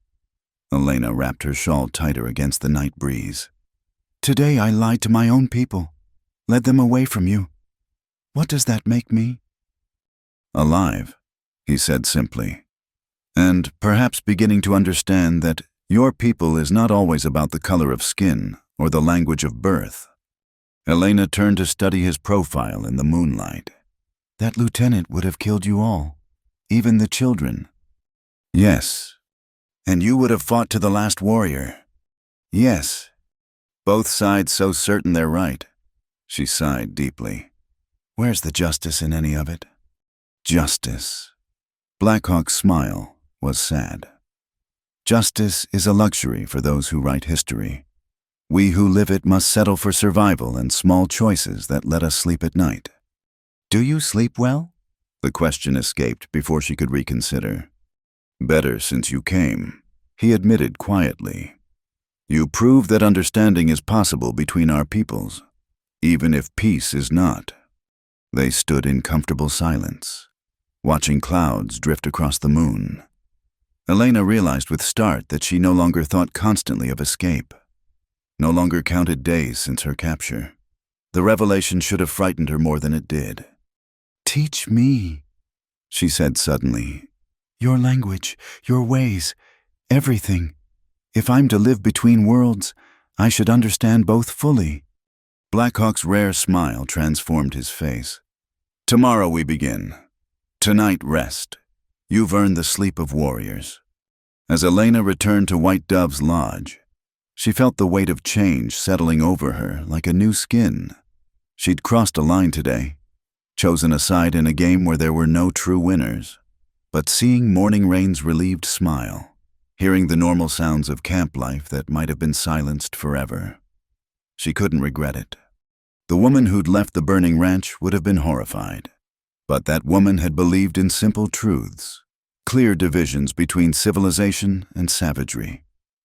Elena wrapped her shawl tighter against the night breeze. "Today I lied to my own people, led them away from you. What does that make me?" "Alive," he said simply, "and perhaps beginning to understand that your people is not always about the color of skin or the language of birth." Elena turned to study his profile in the moonlight. "That lieutenant would have killed you all, even the children." "Yes." "And you would have fought to the last warrior." "Yes." "Both sides so certain they're right." She sighed deeply. "Where's the justice in any of it?" Justice. Blackhawk's smile was sad. Justice is a luxury for those who write history. We who live it must settle for survival and small choices that let us sleep at night. "Do you sleep well?" The question escaped before she could reconsider. "Better since you came," he admitted quietly. "You prove that understanding is possible between our peoples, even if peace is not." They stood in comfortable silence, watching clouds drift across the moon. Elena realized with start that she no longer thought constantly of escape, no longer counted days since her capture. The revelation should have frightened her more than it did. "Teach me," she said suddenly. "Your language, your ways, everything. If I'm to live between worlds, I should understand both fully." Blackhawk's rare smile transformed his face. "Tomorrow we begin. Tonight rest. You've earned the sleep of warriors." As Elena returned to White Dove's lodge, she felt the weight of change settling over her like a new skin. She'd crossed a line today, chosen a side in a game where there were no true winners. But seeing Morning Rain's relieved smile, hearing the normal sounds of camp life that might have been silenced forever. She couldn't regret it. The woman who'd left the burning ranch would have been horrified. But that woman had believed in simple truths, clear divisions between civilization and savagery.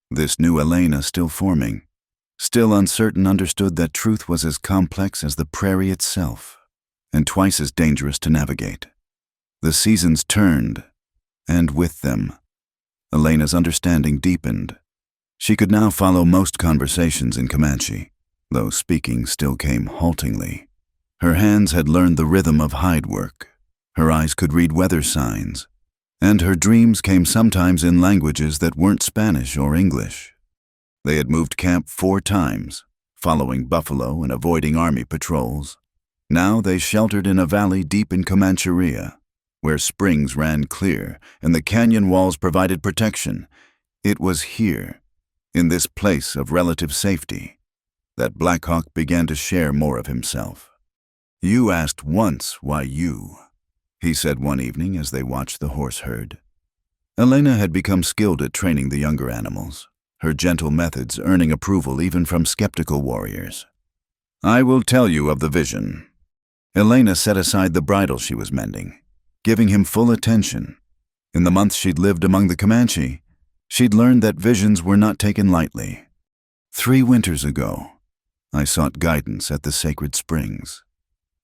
This new Elena, still forming, still uncertain, understood that truth was as complex as the prairie itself, and twice as dangerous to navigate. The seasons turned, and with them, Elena's understanding deepened. She could now follow most conversations in Comanche, though speaking still came haltingly. Her hands had learned the rhythm of hide work, her eyes could read weather signs, and her dreams came sometimes in languages that weren't Spanish or English. They had moved camp 4 times, following buffalo and avoiding army patrols. Now they sheltered in a valley deep in Comancheria, where springs ran clear and the canyon walls provided protection. It was here, in this place of relative safety, that Black Hawk began to share more of himself. "You asked once why you," he said one evening as they watched the horse herd. Elena had become skilled at training the younger animals, her gentle methods earning approval even from skeptical warriors. "I will tell you of the vision." Elena set aside the bridle she was mending, giving him full attention. In the months she'd lived among the Comanche, she'd learned that visions were not taken lightly. 3 winters ago, I sought guidance at the sacred springs.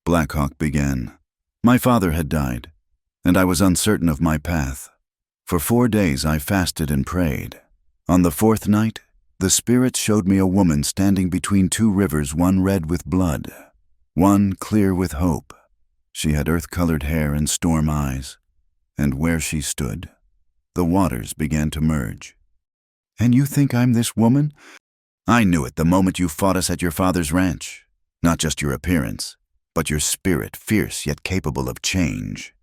Black Hawk began. My father had died, and I was uncertain of my path. For 4 days I fasted and prayed. On the 4th night, the spirits showed me a woman standing between 2 rivers, one red with blood, one clear with hope. She had earth-colored hair and storm eyes, and where she stood, the waters began to merge. "And you think I'm this woman?" "I knew it the moment you fought us at your father's ranch. Not just your appearance, but your spirit, fierce yet capable of change."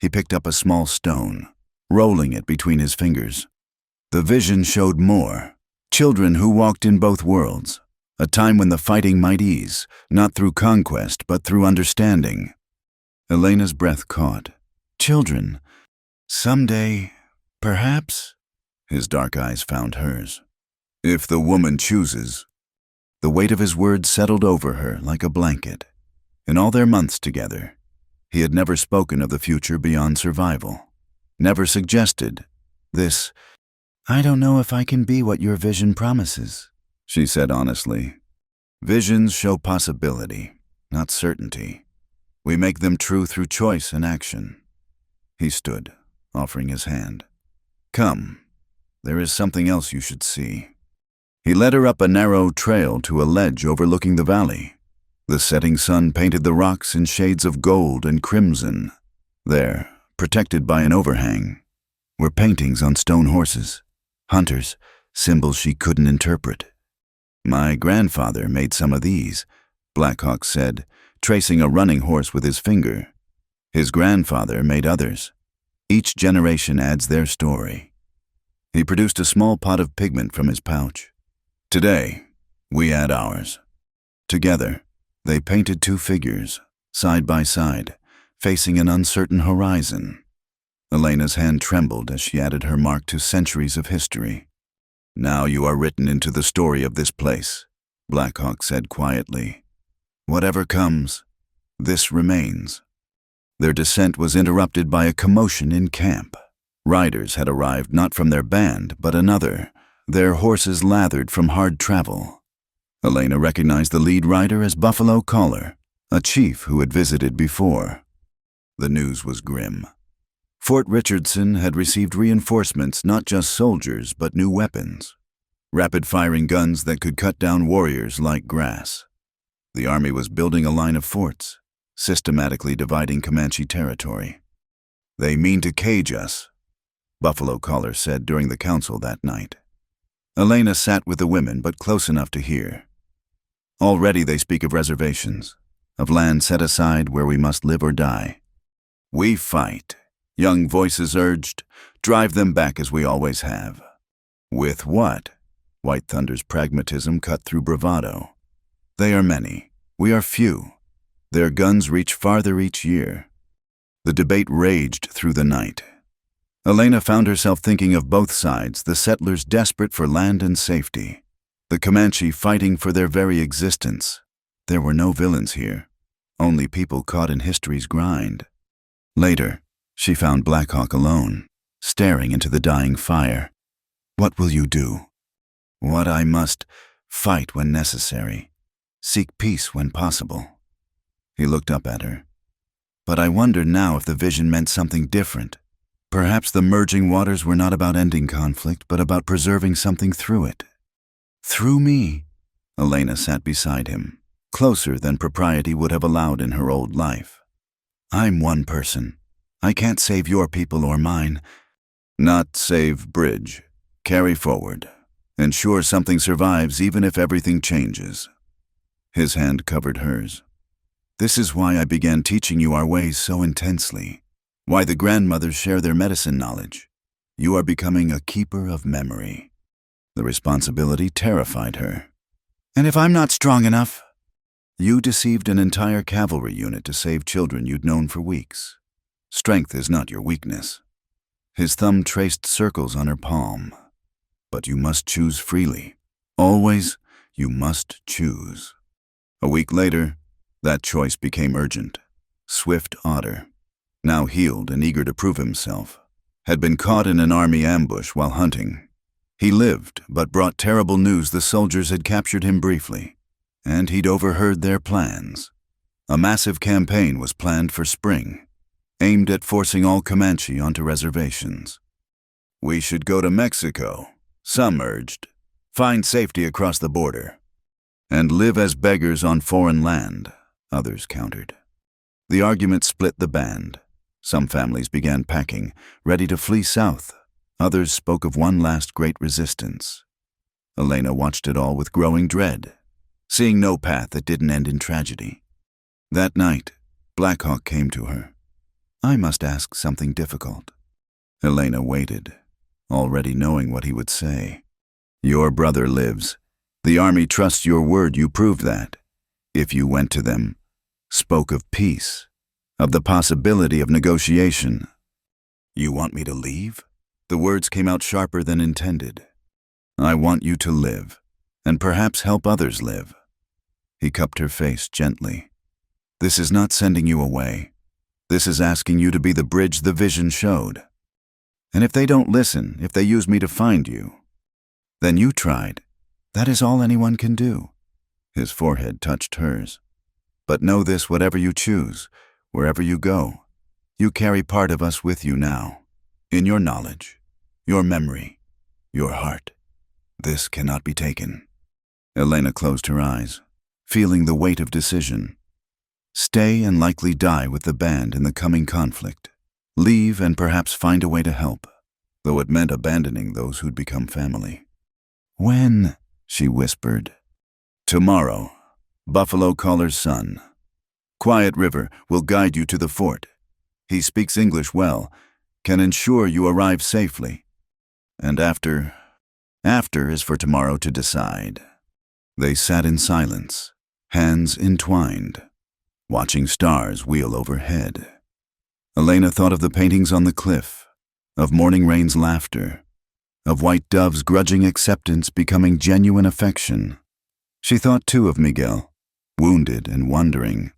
He picked up a small stone, rolling it between his fingers. The vision showed more. Children who walked in both worlds, a time when the fighting might ease, not through conquest, but through understanding. Elena's breath caught. Children. Someday, perhaps? His dark eyes found hers. If the woman chooses. The weight of his words settled over her like a blanket. In all their months together, he had never spoken of the future beyond survival. Never suggested this. "I don't know if I can be what your vision promises," she said honestly. Visions show possibility, not certainty. We make them true through choice and action. He stood, offering his hand. "Come, there is something else you should see." He led her up a narrow trail to a ledge overlooking the valley. The setting sun painted the rocks in shades of gold and crimson. There, protected by an overhang, were paintings on stone horses, hunters, symbols she couldn't interpret. "My grandfather made some of these," Black Hawk said, tracing a running horse with his finger. "His grandfather made others. Each generation adds their story." He produced a small pot of pigment from his pouch. "Today, we add ours." Together, they painted 2 figures, side by side, facing an uncertain horizon. Elena's hand trembled as she added her mark to centuries of history. "Now you are written into the story of this place," Black Hawk said quietly. "Whatever comes, this remains." Their descent was interrupted by a commotion in camp. Riders had arrived not from their band, but another, their horses lathered from hard travel. Elena recognized the lead rider as Buffalo Caller, a chief who had visited before. The news was grim. Fort Richardson had received reinforcements, not just soldiers, but new weapons. Rapid-firing guns that could cut down warriors like grass. The army was building a line of forts, systematically dividing Comanche territory. "They mean to cage us," Buffalo Caller said during the council that night. Elena sat with the women, but close enough to hear. "Already they speak of reservations, of land set aside where we must live or die." "We fight," young voices urged. "Drive them back as we always have." "With what?" White Thunder's pragmatism cut through bravado. "They are many. We are few. Their guns reach farther each year." The debate raged through the night. Elena found herself thinking of both sides, the settlers desperate for land and safety, the Comanche fighting for their very existence. There were no villains here, only people caught in history's grind. Later, she found Black Hawk alone, staring into the dying fire. "What will you do?" "What I must, fight when necessary, seek peace when possible." He looked up at her. But I wondered now if the vision meant something different. Perhaps the merging waters were not about ending conflict, but about preserving something through it. "Through me." Elena sat beside him, closer than propriety would have allowed in her old life. "I'm one person. I can't save your people or mine." "Not save bridge. Carry forward. Ensure something survives even if everything changes." His hand covered hers. "This is why I began teaching you our ways so intensely. Why the grandmothers share their medicine knowledge. You are becoming a keeper of memory." The responsibility terrified her. "And if I'm not strong enough?" "You deceived an entire cavalry unit to save children you'd known for weeks. Strength is not your weakness." His thumb traced circles on her palm. "But you must choose freely. Always, you must choose." A week later, that choice became urgent. Swift Otter, now healed and eager to prove himself, had been caught in an army ambush while hunting. He lived, but brought terrible news the soldiers had captured him briefly, and he'd overheard their plans. A massive campaign was planned for spring, aimed at forcing all Comanche onto reservations. "We should go to Mexico," some urged, "find safety across the border." "And live as beggars on foreign land," others countered. The argument split the band. Some families began packing, ready to flee south. Others spoke of one last great resistance. Elena watched it all with growing dread, seeing no path that didn't end in tragedy. That night, Black Hawk came to her. "I must ask something difficult." Elena waited, already knowing what he would say. "Your brother lives. The army trusts your word, you proved that. If you went to them, spoke of peace, of the possibility of negotiation." "You want me to leave?" The words came out sharper than intended. "I want you to live, and perhaps help others live." He cupped her face gently. "This is not sending you away. This is asking you to be the bridge the vision showed. And if they don't listen, if they use me to find you, then you tried. That is all anyone can do." His forehead touched hers. "But know this, whatever you choose, wherever you go, you carry part of us with you now, in your knowledge, your memory, your heart. This cannot be taken." Elena closed her eyes, feeling the weight of decision. Stay and likely die with the band in the coming conflict. Leave and perhaps find a way to help, though it meant abandoning those who'd become family. "When?" she whispered. "Tomorrow. Buffalo Caller's son. Quiet River will guide you to the fort. He speaks English well, can ensure you arrive safely. And after is for tomorrow to decide." They sat in silence, hands entwined, watching stars wheel overhead. Elena thought of the paintings on the cliff, of morning rain's laughter, of white doves' grudging acceptance becoming genuine affection. She thought too of Miguel, wounded and wondering,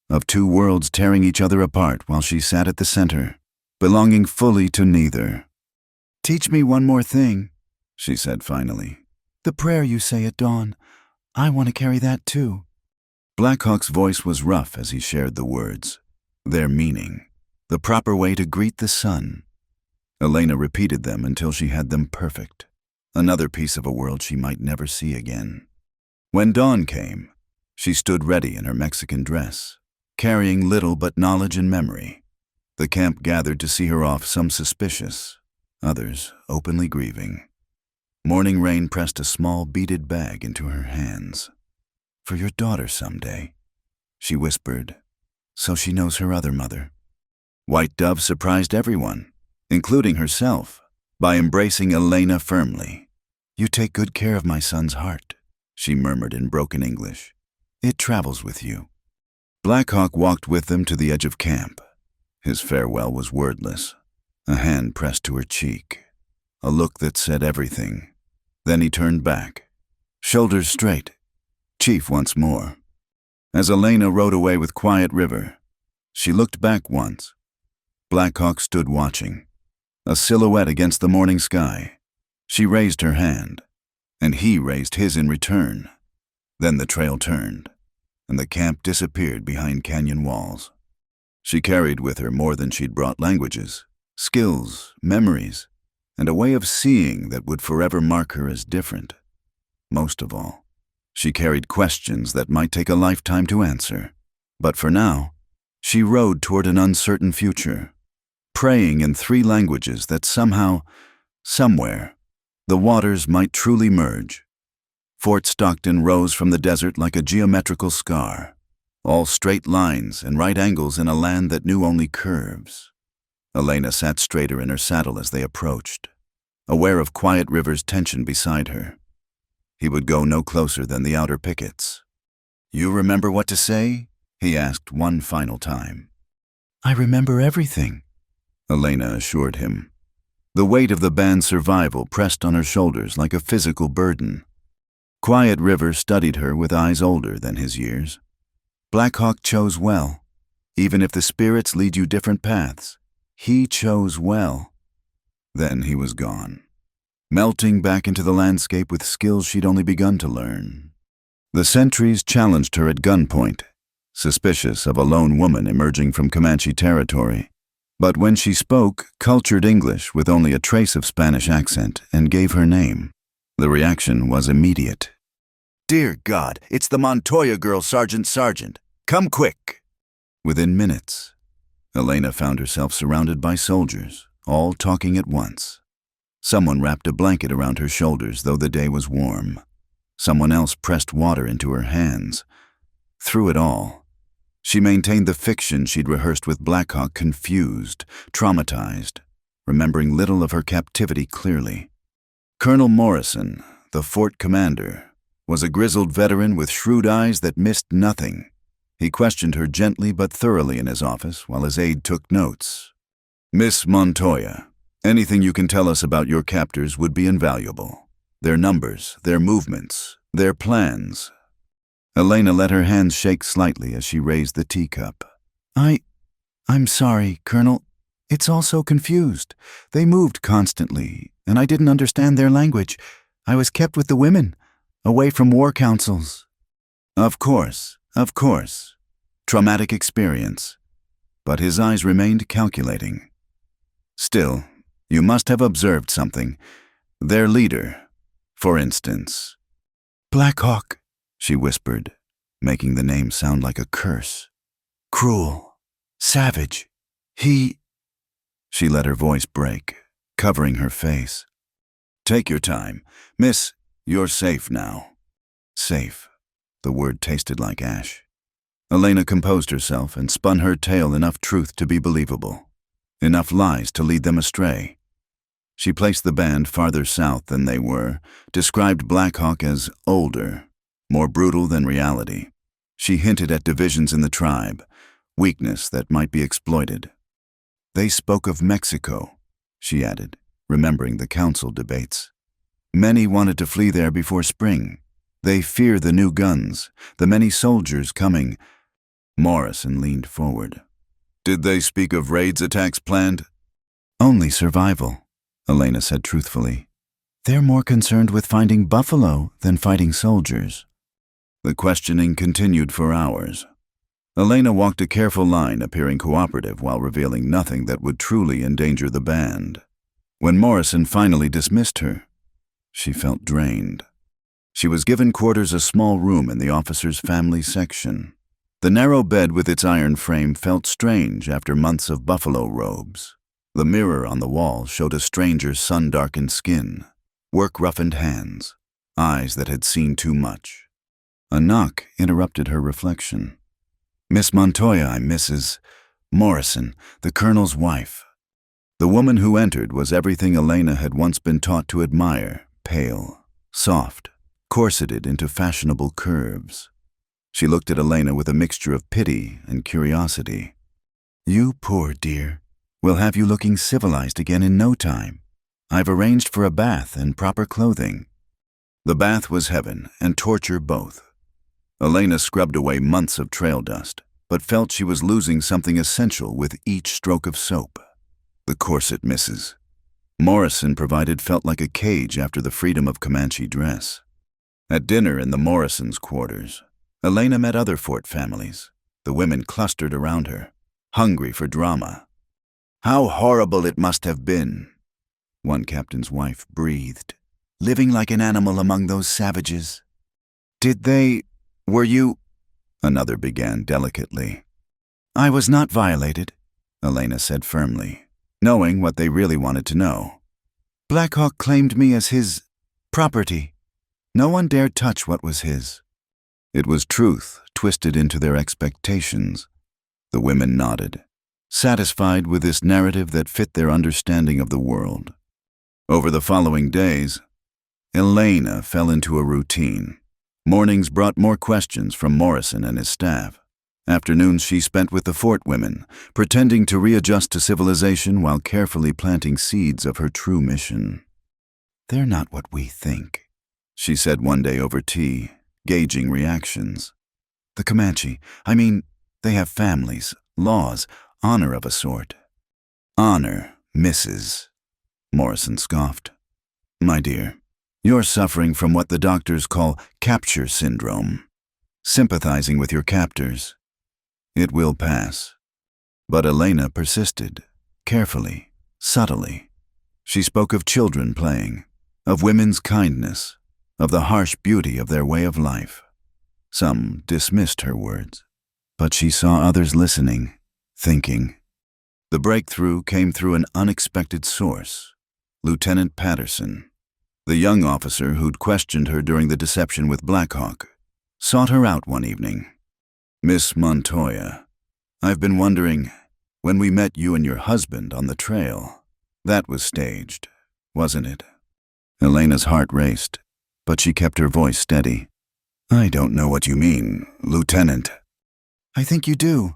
of two worlds tearing each other apart while she sat at the center, belonging fully to neither. "Teach me one more thing," she said finally. "The prayer you say at dawn. I want to carry that too." Black Hawk's voice was rough as he shared the words, their meaning, the proper way to greet the sun. Elena repeated them until she had them perfect, another piece of a world she might never see again. When dawn came, she stood ready in her Mexican dress, carrying little but knowledge and memory. The camp gathered to see her off, some suspicious, others openly grieving. Morning rain pressed a small beaded bag into her hands. "For your daughter someday," she whispered, "so she knows her other mother." White Dove surprised everyone, including herself, by embracing Elena firmly. "You take good care of my son's heart," she murmured in broken English. "It travels with you." Black Hawk walked with them to the edge of camp. His farewell was wordless. A hand pressed to her cheek, a look that said everything. Then he turned back, shoulders straight, chief once more. As Elena rode away with Quiet River, she looked back once. Black Hawk stood watching, a silhouette against the morning sky. She raised her hand, and he raised his in return. Then the trail turned, and the camp disappeared behind canyon walls. She carried with her more than she'd brought: languages, skills, memories, and a way of seeing that would forever mark her as different. Most of all, she carried questions that might take a lifetime to answer. But for now, she rode toward an uncertain future, praying in 3 languages that somehow, somewhere, the waters might truly merge. Fort Stockton rose from the desert like a geometrical scar, all straight lines and right angles in a land that knew only curves. Elena sat straighter in her saddle as they approached, aware of Quiet River's tension beside her. He would go no closer than the outer pickets. "You remember what to say?" he asked one final time. "I remember everything," Elena assured him. The weight of the band's survival pressed on her shoulders like a physical burden. Quiet River studied her with eyes older than his years. Black Hawk chose well. Even if the spirits lead you different paths, he chose well. Then he was gone, melting back into the landscape with skills she'd only begun to learn. The sentries challenged her at gunpoint, suspicious of a lone woman emerging from Comanche territory. But when she spoke cultured English with only a trace of Spanish accent and gave her name, the reaction was immediate. "Dear God, it's the Montoya girl, Sergeant. Come quick!" Within minutes, Elena found herself surrounded by soldiers, all talking at once. Someone wrapped a blanket around her shoulders, though the day was warm. Someone else pressed water into her hands. Through it all, she maintained the fiction she'd rehearsed with Black Hawk, confused, traumatized, remembering little of her captivity clearly. Colonel Morrison, the fort commander, was a grizzled veteran with shrewd eyes that missed nothing. He questioned her gently but thoroughly in his office while his aide took notes. "Miss Montoya, anything you can tell us about your captors would be invaluable. Their numbers, their movements, their plans." Elena let her hands shake slightly as she raised the teacup. I'm sorry, Colonel. It's all so confused. They moved constantly, and I didn't understand their language. I was kept with the women, away from war councils." Of course. Traumatic experience. But his eyes remained calculating. "Still, you must have observed something. Their leader, for instance." "Black Hawk," she whispered, making the name sound like a curse. "Cruel. Savage. She let her voice break, covering her face. "Take your time. Miss, you're safe now." Safe. The word tasted like ash. Elena composed herself and spun her tale enough truth to be believable, enough lies to lead them astray. She placed the band farther south than they were, described Black Hawk as older, more brutal than reality. She hinted at divisions in the tribe, weakness that might be exploited. "They spoke of Mexico," she added, remembering the council debates. "Many wanted to flee there before spring. They fear the new guns, the many soldiers coming." Morrison leaned forward. "Did they speak of raids attacks planned?" "Only survival," Elena said truthfully. "They're more concerned with finding buffalo than fighting soldiers." The questioning continued for hours. Elena walked a careful line, appearing cooperative while revealing nothing that would truly endanger the band. When Morrison finally dismissed her, she felt drained. She was given quarters, a small room in the officer's family section. The narrow bed with its iron frame felt strange after months of buffalo robes. The mirror on the wall showed a stranger's sun-darkened skin, work-roughened hands, eyes that had seen too much. A knock interrupted her reflection. "Miss Montoya, I'm Mrs. Morrison, the colonel's wife." The woman who entered was everything Elena had once been taught to admire: pale, soft, corseted into fashionable curves. She looked at Elena with a mixture of pity and curiosity. "You poor dear. We'll have you looking civilized again in no time. I've arranged for a bath and proper clothing." The bath was heaven and torture both. Elena scrubbed away months of trail dust, but felt she was losing something essential with each stroke of soap. The corset misses. Morrison provided felt like a cage after the freedom of Comanche dress. At dinner in the Morrisons' quarters, Elena met other fort families. The women clustered around her, hungry for drama. "How horrible it must have been," one captain's wife breathed, "living like an animal among those savages." "Were you—" another began delicately. "I was not violated," Elena said firmly, knowing what they really wanted to know. "Black Hawk claimed me as his property. No one dared touch what was his." It was truth twisted into their expectations. The women nodded, satisfied with this narrative that fit their understanding of the world. Over the following days, Elena fell into a routine. Mornings brought more questions from Morrison and his staff. Afternoons she spent with the fort women, pretending to readjust to civilization while carefully planting seeds of her true mission. "They're not what we think," she said one day over tea, gauging reactions. "The Comanche, they have families, laws, honor of a sort." "Honor, Mrs." Morrison scoffed. "My dear, you're suffering from what the doctors call capture syndrome, sympathizing with your captors. It will pass." But Elena persisted, carefully, subtly. She spoke of children playing, of women's kindness, of the harsh beauty of their way of life. Some dismissed her words, but she saw others listening, thinking. The breakthrough came through an unexpected source, Lieutenant Patterson. The young officer who'd questioned her during the deception with Black Hawk sought her out one evening. "Miss Montoya, I've been wondering, when we met you and your husband on the trail, that was staged, wasn't it?" Elena's heart raced, but she kept her voice steady. "I don't know what you mean, Lieutenant." "I think you do."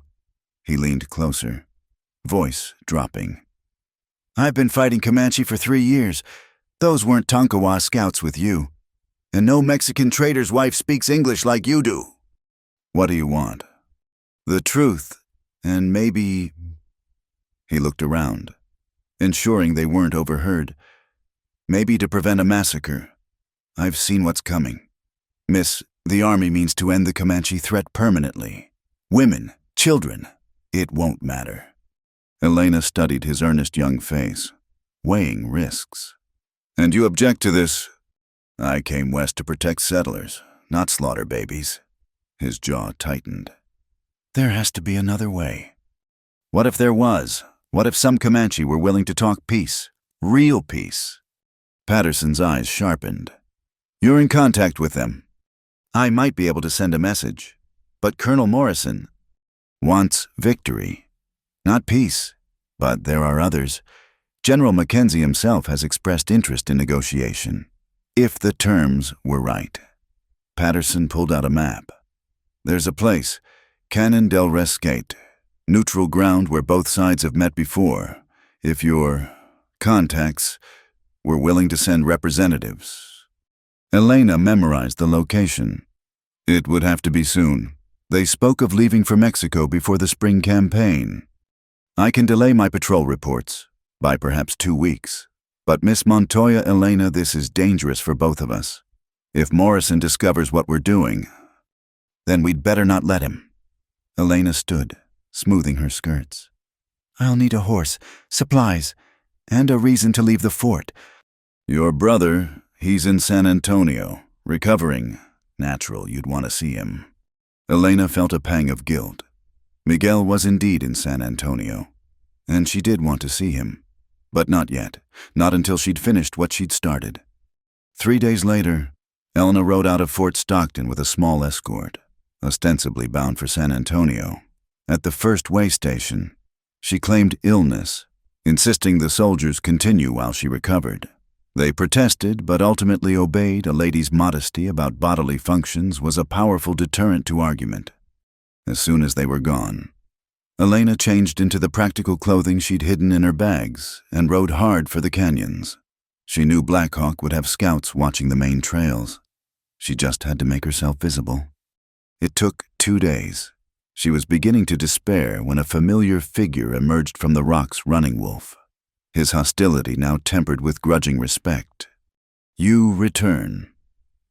He leaned closer, voice dropping. "I've been fighting Comanche for 3 years. Those weren't Tonkawa scouts with you. And no Mexican trader's wife speaks English like you do." "What do you want?" "The truth, and maybe—" He looked around, ensuring they weren't overheard. "Maybe to prevent a massacre. I've seen what's coming. Miss, the Army means to end the Comanche threat permanently. Women, children, it won't matter." Elena studied his earnest young face, weighing risks. "And you object to this?" "I came west to protect settlers, not slaughter babies." His jaw tightened. "There has to be another way." "What if there was? What if some Comanche were willing to talk peace? Real peace?" Patterson's eyes sharpened. "You're in contact with them." "I might be able to send a message. But Colonel Morrison wants victory, not peace. But there are others. General Mackenzie himself has expressed interest in negotiation, if the terms were right." Patterson pulled out a map. "There's a place, Canon del Rescate, neutral ground where both sides have met before, if your contacts were willing to send representatives." Elena memorized the location. "It would have to be soon. They spoke of leaving for Mexico before the spring campaign. I can delay my patrol reports by perhaps 2 weeks. But Miss Montoya, Elena, this is dangerous for both of us. If Morrison discovers what we're doing, then we'd better not let him." Elena stood, smoothing her skirts. "I'll need a horse, supplies, and a reason to leave the fort." "Your brother, he's in San Antonio, recovering. Natural you'd want to see him." Elena felt a pang of guilt. Miguel was indeed in San Antonio, and she did want to see him. But not yet, not until she'd finished what she'd started. 3 days later, Elena rode out of Fort Stockton with a small escort, ostensibly bound for San Antonio. At the first way station, she claimed illness, insisting the soldiers continue while she recovered. They protested, but ultimately obeyed. A lady's modesty about bodily functions was a powerful deterrent to argument. As soon as they were gone, Elena changed into the practical clothing she'd hidden in her bags and rode hard for the canyons. She knew Blackhawk would have scouts watching the main trails. She just had to make herself visible. It took 2 days. She was beginning to despair when a familiar figure emerged from the rocks running Wolf, his hostility now tempered with grudging respect. "You return,"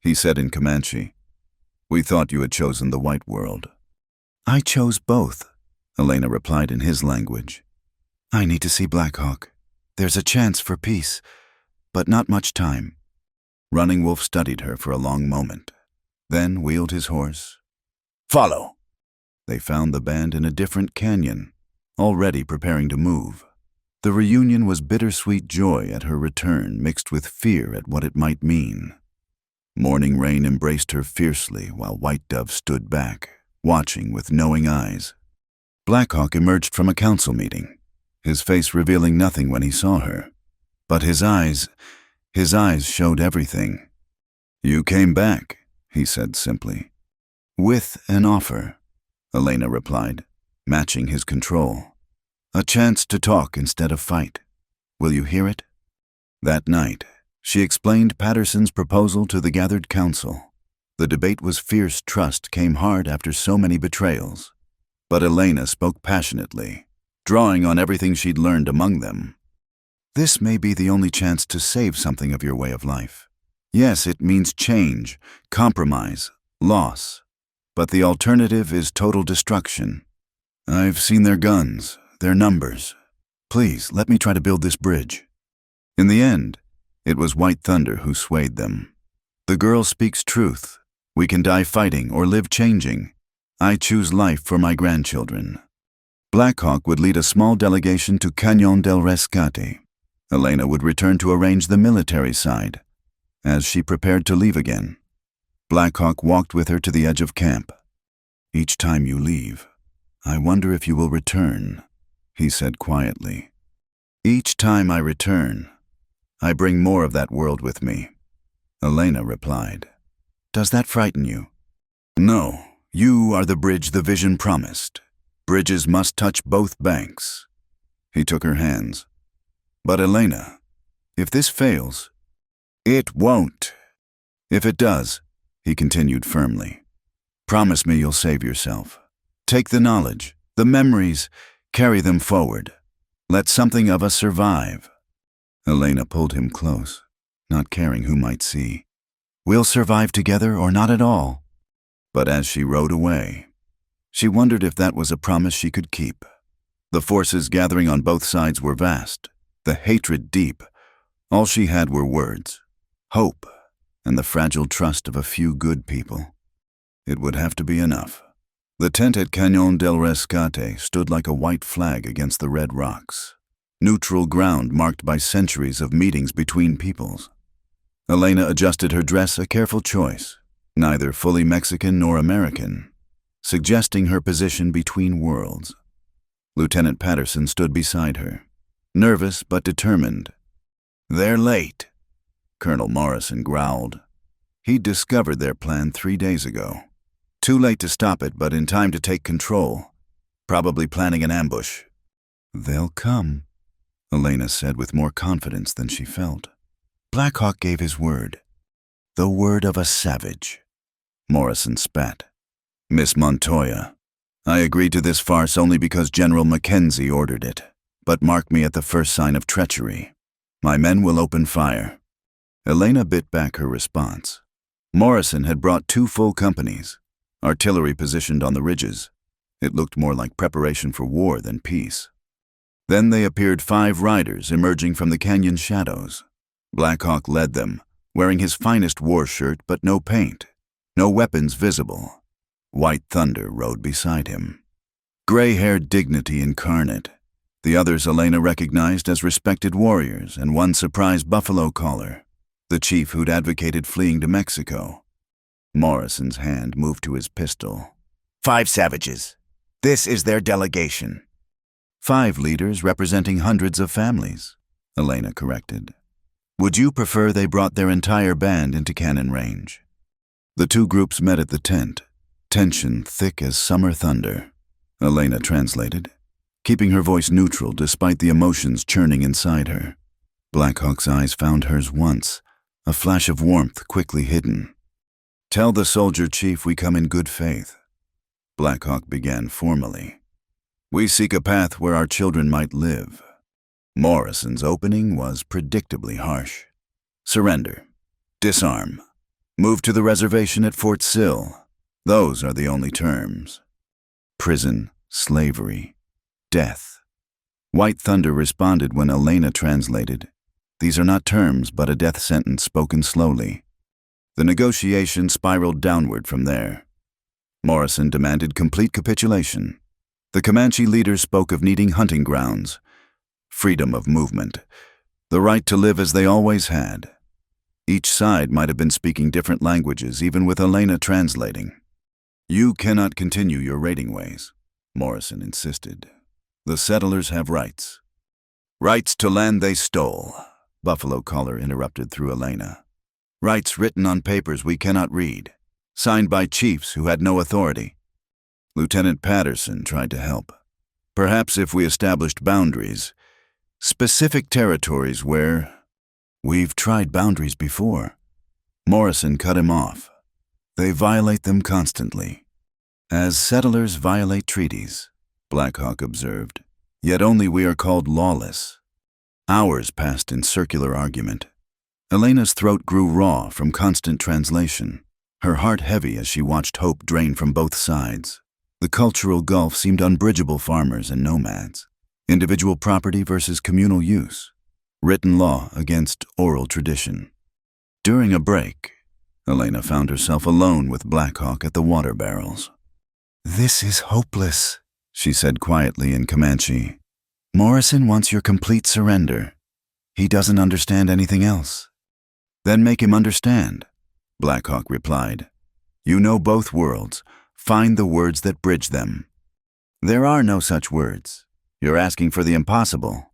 he said in Comanche. "We thought you had chosen the white world." "I chose both," Elena replied in his language. "I need to see Blackhawk. There's a chance for peace, but not much time." Running Wolf studied her for a long moment, then wheeled his horse. Follow. They found the band in a different canyon, already preparing to move. The reunion was bittersweet joy at her return mixed with fear at what it might mean. Morning rain embraced her fiercely while White Dove stood back, watching with knowing eyes. Blackhawk emerged from a council meeting, his face revealing nothing when he saw her. But his eyes showed everything. "You came back," he said simply. "With an offer," Elena replied, matching his control. "A chance to talk instead of fight. Will you hear it?" That night, she explained Patterson's proposal to the gathered council. The debate was fierce. Trust came hard after so many betrayals. But Elena spoke passionately, drawing on everything she'd learned among them. "This may be the only chance to save something of your way of life. Yes, it means change, compromise, loss. But the alternative is total destruction. I've seen their guns, their numbers. Please, let me try to build this bridge." In the end, it was White Thunder who swayed them. "The girl speaks truth. We can die fighting or live changing. I choose life for my grandchildren." Blackhawk would lead a small delegation to Cañón del Rescate. Elena would return to arrange the military side. As she prepared to leave again, Blackhawk walked with her to the edge of camp. "Each time you leave, I wonder if you will return," he said quietly. "Each time I return, I bring more of that world with me," Elena replied. "Does that frighten you?" "No, you are the bridge the vision promised. Bridges must touch both banks." He took her hands. "But Elena, if this fails..." "It won't." "If it does," he continued firmly, "promise me you'll save yourself. Take the knowledge, the memories, carry them forward. Let something of us survive." Elena pulled him close, not caring who might see. "We'll survive together or not at all." But as she rode away, she wondered if that was a promise she could keep. The forces gathering on both sides were vast, the hatred deep. All she had were words, hope, and the fragile trust of a few good people. It would have to be enough. The tent at Cañón del Rescate stood like a white flag against the red rocks, neutral ground marked by centuries of meetings between peoples. Elena adjusted her dress, a careful choice, neither fully Mexican nor American, suggesting her position between worlds. Lieutenant Patterson stood beside her, nervous but determined. "They're late," Colonel Morrison growled. He'd discovered their plan 3 days ago. Too late to stop it, but in time to take control. Probably planning an ambush. "They'll come," Elena said with more confidence than she felt. "Blackhawk gave his word. The word of a savage." Morrison spat. "Miss Montoya, I agreed to this farce only because General Mackenzie ordered it. But mark me at the first sign of treachery. My men will open fire." Elena bit back her response. Morrison had brought 2 full companies, artillery positioned on the ridges. It looked more like preparation for war than peace. Then they appeared 5 riders emerging from the canyon shadows. Blackhawk led them, wearing his finest war shirt but no paint, no weapons visible. White Thunder rode beside him. Gray-haired dignity incarnate. The others Elena recognized as respected warriors, and one surprised buffalo caller, the chief who'd advocated fleeing to Mexico. Morrison's hand moved to his pistol. 5 savages. This is their delegation." 5 leaders representing hundreds of families, Elena corrected. "Would you prefer they brought their entire band into cannon range?" The 2 groups met at the tent, tension thick as summer thunder. Elena translated. keeping her voice neutral despite the emotions churning inside her. Blackhawk's eyes found hers once, a flash of warmth quickly hidden. "Tell the soldier chief we come in good faith," Blackhawk began formally. "We seek a path where our children might live." Morrison's opening was predictably harsh. "Surrender. Disarm. Move to the reservation at Fort Sill. Those are the only terms. Prison, slavery, death." White Thunder responded when Elena translated. "These are not terms, but a death sentence spoken slowly." The negotiation spiraled downward from there. Morrison demanded complete capitulation. The Comanche leaders spoke of needing hunting grounds, freedom of movement, the right to live as they always had. Each side might have been speaking different languages, even with Elena translating. "You cannot continue your raiding ways," Morrison insisted. "The settlers have rights." "Rights to land they stole," Buffalo Caller interrupted through Elena. "Rights written on papers we cannot read, signed by chiefs who had no authority." Lieutenant Patterson tried to help. "Perhaps if we established boundaries, specific territories where—" "We've tried boundaries before." Morrison cut him off. "They violate them constantly." "As settlers violate treaties," Blackhawk observed. "Yet only we are called lawless." Hours passed in circular argument. Elena's throat grew raw from constant translation, her heart heavy as she watched hope drain from both sides. The cultural gulf seemed unbridgeable. Farmers and nomads, individual property versus communal use, written law against oral tradition. During a break, Elena found herself alone with Blackhawk at the water barrels. "This is hopeless," she said quietly in Comanche. "Morrison wants your complete surrender. He doesn't understand anything else." "Then make him understand," Blackhawk replied. "You know both worlds. Find the words that bridge them." "There are no such words. You're asking for the impossible."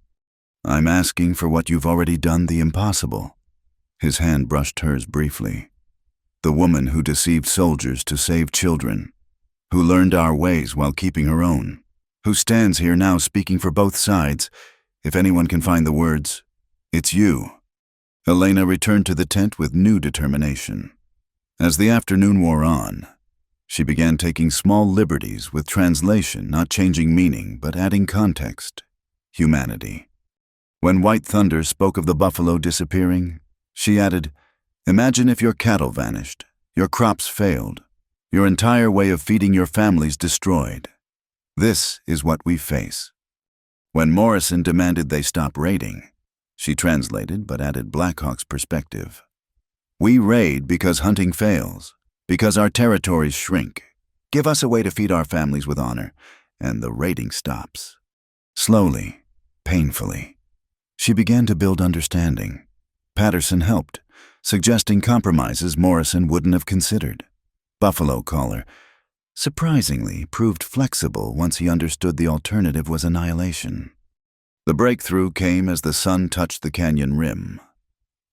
"I'm asking for what you've already done, the impossible." His hand brushed hers briefly. "The woman who deceived soldiers to save children, who learned our ways while keeping her own, who stands here now speaking for both sides. If anyone can find the words, it's you." Elena returned to the tent with new determination. As the afternoon wore on, she began taking small liberties with translation, not changing meaning, but adding context, humanity. When White Thunder spoke of the buffalo disappearing, she added, "Imagine if your cattle vanished, your crops failed, your entire way of feeding your families destroyed. This is what we face." When Morrison demanded they stop raiding, she translated but added Blackhawk's perspective. "We raid because hunting fails, because our territories shrink. Give us a way to feed our families with honor, and the raiding stops." Slowly, painfully, she began to build understanding. Patterson helped, suggesting compromises Morrison wouldn't have considered. Buffalo Caller, surprisingly, proved flexible once he understood the alternative was annihilation. The breakthrough came as the sun touched the canyon rim.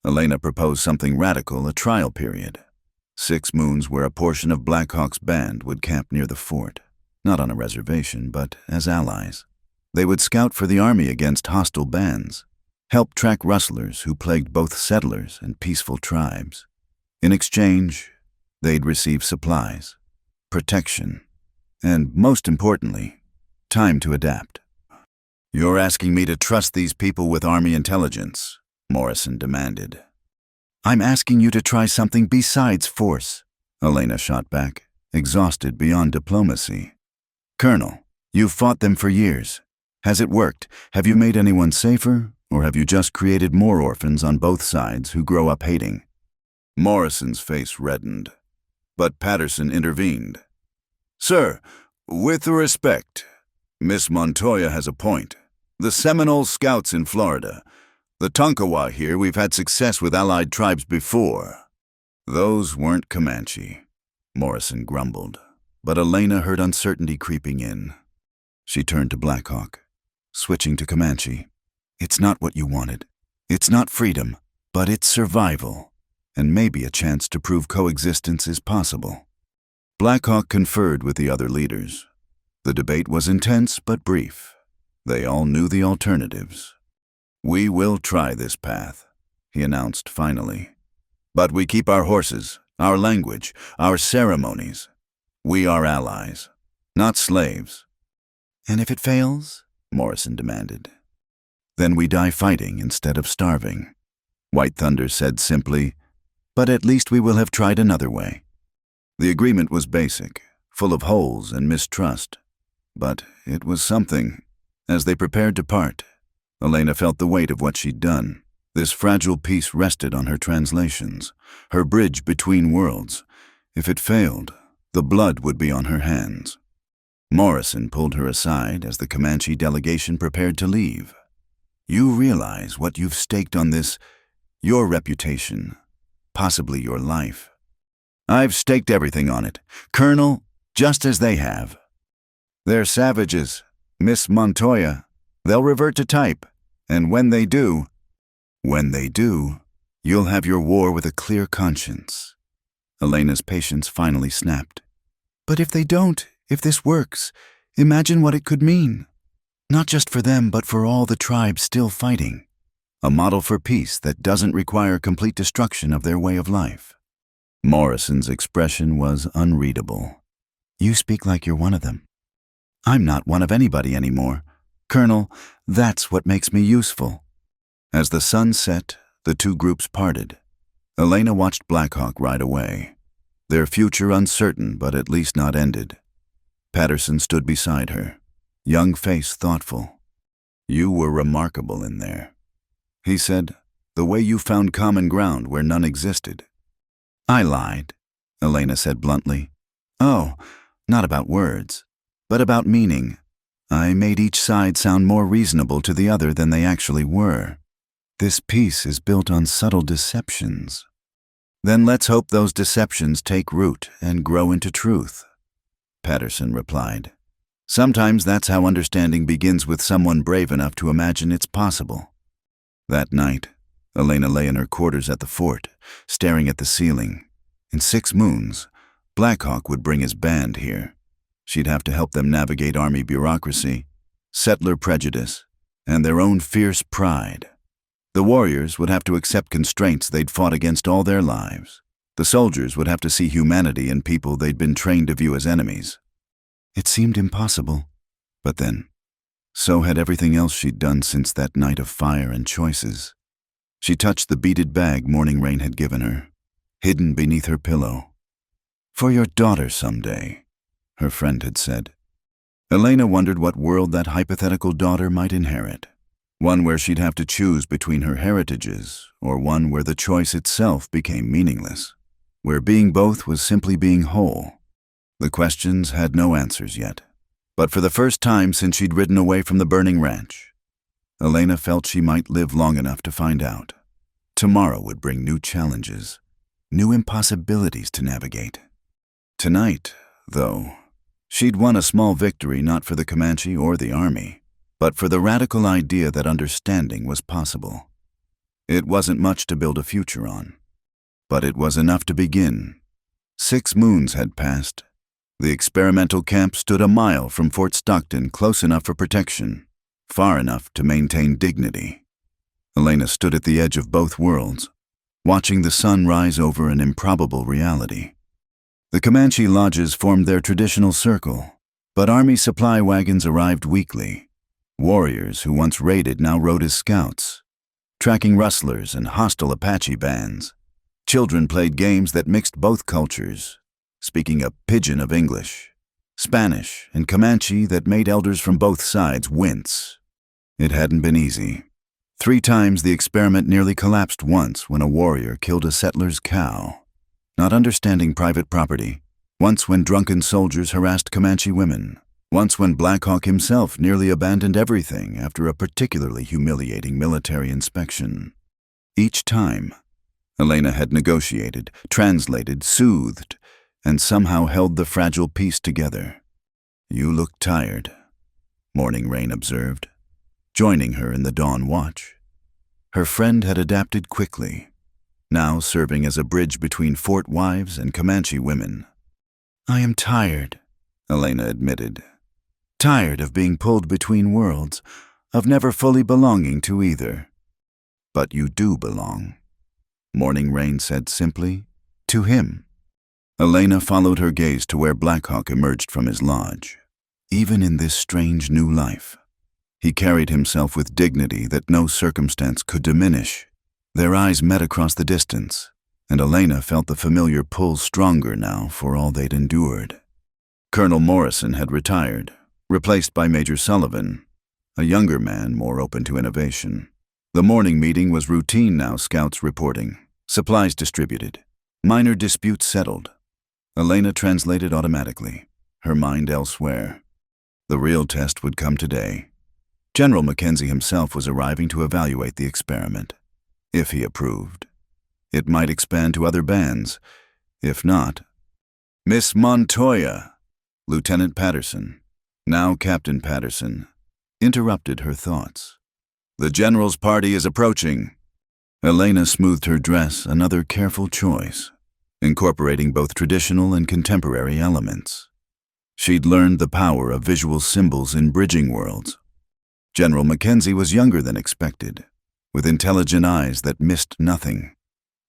Elena proposed something radical, a trial period. 6 moons where a portion of Blackhawk's band would camp near the fort, not on a reservation, but as allies. They would scout for the army against hostile bands, help track rustlers who plagued both settlers and peaceful tribes. In exchange, they'd receive supplies, protection, and, most importantly, time to adapt. "You're asking me to trust these people with army intelligence," Morrison demanded. "I'm asking you to try something besides force," Elena shot back, exhausted beyond diplomacy. "Colonel, you've fought them for years. Has it worked? Have you made anyone safer, or have you just created more orphans on both sides who grow up hating?" Morrison's face reddened, but Patterson intervened. "Sir, with respect, Miss Montoya has a point. The Seminole Scouts in Florida, the Tonkawa here, we've had success with allied tribes before." "Those weren't Comanche," Morrison grumbled, but Elena heard uncertainty creeping in. She turned to Blackhawk, switching to Comanche. "It's not what you wanted. It's not freedom, but it's survival, and maybe a chance to prove coexistence is possible." Blackhawk conferred with the other leaders. The debate was intense but brief. They all knew the alternatives. "We will try this path," he announced finally. "But we keep our horses, our language, our ceremonies. We are allies, not slaves." "And if it fails?" Morrison demanded. "Then we die fighting instead of starving," White Thunder said simply, "but at least we will have tried another way." The agreement was basic, full of holes and mistrust, but it was something. As they prepared to part, Elena felt the weight of what she'd done. This fragile piece rested on her translations, her bridge between worlds. If it failed, the blood would be on her hands. Morrison pulled her aside as the Comanche delegation prepared to leave. "You realize what you've staked on this, your reputation, possibly your life." "I've staked everything on it, Colonel, just as they have." "They're savages, Miss Montoya. They'll revert to type, and when they do, you'll have your war with a clear conscience." Elena's patience finally snapped. "But if they don't, if this works, imagine what it could mean. Not just for them, but for all the tribes still fighting. A model for peace that doesn't require complete destruction of their way of life." Morrison's expression was unreadable. "You speak like you're one of them." "I'm not one of anybody anymore. Colonel, that's what makes me useful." As the sun set, the two groups parted. Elena watched Blackhawk ride away, their future uncertain but at least not ended. Patterson stood beside her, young face thoughtful. "You were remarkable in there," he said, "the way you found common ground where none existed." "I lied," Elena said bluntly. "Oh, not about words, but about meaning. I made each side sound more reasonable to the other than they actually were. This peace is built on subtle deceptions." "Then let's hope those deceptions take root and grow into truth," Patterson replied. "Sometimes that's how understanding begins, with someone brave enough to imagine it's possible." That night, Elena lay in her quarters at the fort, staring at the ceiling. In 6 moons, Blackhawk would bring his band here. She'd have to help them navigate army bureaucracy, settler prejudice, and their own fierce pride. The warriors would have to accept constraints they'd fought against all their lives. The soldiers would have to see humanity in people they'd been trained to view as enemies. It seemed impossible, but then, so had everything else she'd done since that night of fire and choices. She touched the beaded bag Morning Rain had given her, hidden beneath her pillow. "For your daughter someday," her friend had said. Elena wondered what world that hypothetical daughter might inherit. One where she'd have to choose between her heritages, or one where the choice itself became meaningless, where being both was simply being whole. The questions had no answers yet, but for the first time since she'd ridden away from the burning ranch, Elena felt she might live long enough to find out. Tomorrow would bring new challenges, new impossibilities to navigate. Tonight, though, she'd won a small victory not for the Comanche or the army, but for the radical idea that understanding was possible. It wasn't much to build a future on, but it was enough to begin. 6 moons had passed. The experimental camp stood a mile from Fort Stockton, close enough for protection, far enough to maintain dignity. Elena stood at the edge of both worlds, watching the sun rise over an improbable reality. The Comanche lodges formed their traditional circle, but army supply wagons arrived weekly. Warriors who once raided now rode as scouts, tracking rustlers and hostile Apache bands. Children played games that mixed both cultures, speaking a pidgin of English, Spanish, and Comanche that made elders from both sides wince. It hadn't been easy. 3 times the experiment nearly collapsed once when a warrior killed a settler's cow. Not understanding private property, once when drunken soldiers harassed Comanche women, once when Blackhawk himself nearly abandoned everything after a particularly humiliating military inspection. Each time, Elena had negotiated, translated, soothed, and somehow held the fragile piece together. "You look tired," Morning Rain observed, joining her in the dawn watch. Her friend had adapted quickly, now serving as a bridge between fort wives and Comanche women. "I am tired," Elena admitted. Tired of being pulled between worlds, of never fully belonging to either. But you do belong, Morning Rain said simply, to him. Elena followed her gaze to where Blackhawk emerged from his lodge. Even in this strange new life, he carried himself with dignity that no circumstance could diminish. Their eyes met across the distance, and Elena felt the familiar pull stronger now for all they'd endured. Colonel Morrison had retired, replaced by Major Sullivan, a younger man more open to innovation. The morning meeting was routine now, scouts reporting, supplies distributed, minor disputes settled. Elena translated automatically, her mind elsewhere. The real test would come today. General Mackenzie himself was arriving to evaluate the experiment. If he approved, it might expand to other bands. If not, Miss Montoya, Lieutenant Patterson, now Captain Patterson, interrupted her thoughts. The General's party is approaching. Elena smoothed her dress, another careful choice, incorporating both traditional and contemporary elements. She'd learned the power of visual symbols in bridging worlds. General Mackenzie was younger than expected, with intelligent eyes that missed nothing.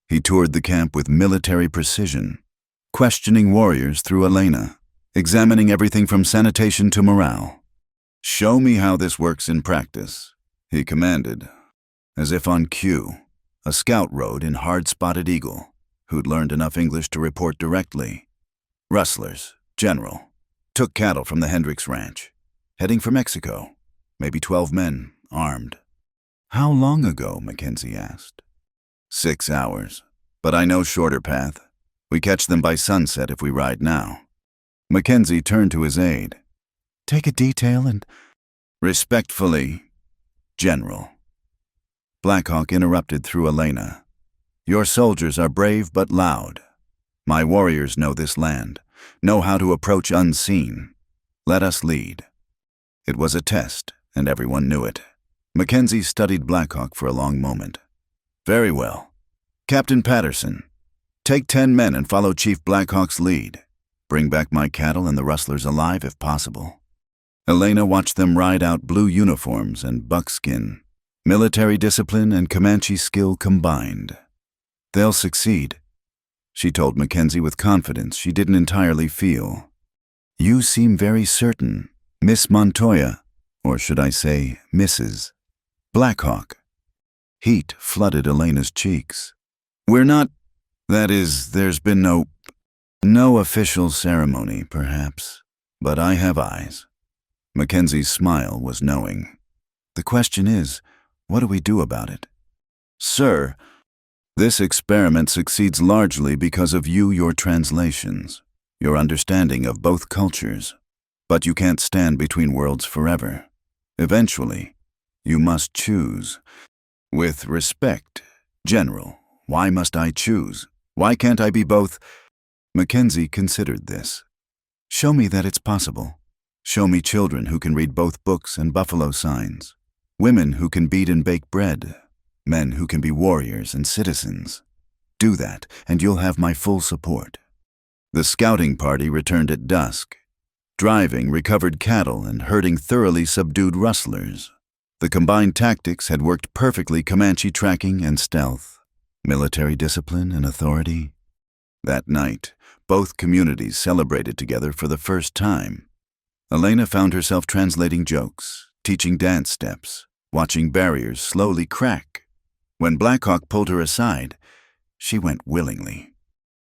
He toured the camp with military precision, questioning warriors through Elena, examining everything from sanitation to morale. "Show me how this works in practice," he commanded. As if on cue, a scout rode in hard-spotted eagle, who'd learned enough English to report directly. "Rustlers, General. Took cattle from the Hendricks Ranch. Heading for Mexico. Maybe 12 men, armed." "How long ago?" Mackenzie asked. 6 hours. But I know shorter path. We catch them by sunset if we ride now." Mackenzie turned to his aide. "Take a detail and—" "Respectfully, General." Blackhawk interrupted through Elena. "Your soldiers are brave but loud. My warriors know this land, know how to approach unseen. Let us lead." It was a test, and everyone knew it. Mackenzie studied Blackhawk for a long moment. "Very well. Captain Patterson, take 10 men and follow Chief Blackhawk's lead. Bring back my cattle and the rustlers alive if possible." Elena watched them ride out, blue uniforms and buckskin, military discipline and Comanche skill combined. "They'll succeed," she told Mackenzie with confidence she didn't entirely feel. "You seem very certain, Miss Montoya, or should I say Mrs. Blackhawk." Heat flooded Elena's cheeks. "We're not, that is, there's been no official ceremony, perhaps, but I have eyes." Mackenzie's smile was knowing. "The question is, what do we do about it?" "Sir, this experiment succeeds largely because of you, your translations, your understanding of both cultures. But you can't stand between worlds forever. Eventually, you must choose. With respect, General, why must I choose? Why can't I be both?" Mackenzie considered this. "Show me that it's possible. Show me children who can read both books and buffalo signs, women who can beat and bake bread, men who can be warriors and citizens. Do that, and you'll have my full support." The scouting party returned at dusk, driving recovered cattle and herding thoroughly subdued rustlers. The combined tactics had worked perfectly: Comanche tracking and stealth, military discipline and authority. That night, both communities celebrated together for the first time. Elena found herself translating jokes, teaching dance steps, watching barriers slowly crack. When Blackhawk pulled her aside, she went willingly.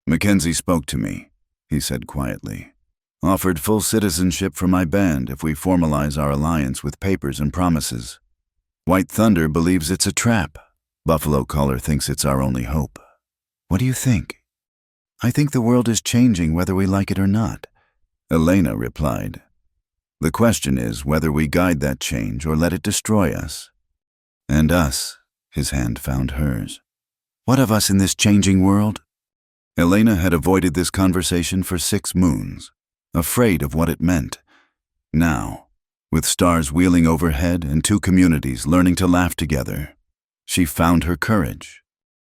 "Mackenzie spoke to me," he said quietly. "Offered full citizenship for my band if we formalize our alliance with papers and promises. White Thunder believes it's a trap. Buffalo Caller thinks it's our only hope. What do you think?" "I think the world is changing whether we like it or not," Elena replied. "The question is whether we guide that change or let it destroy us." "And us," his hand found hers. "What of us in this changing world?" Elena had avoided this conversation for 6 moons, afraid of what it meant. Now, with stars wheeling overhead and 2 communities learning to laugh together, she found her courage.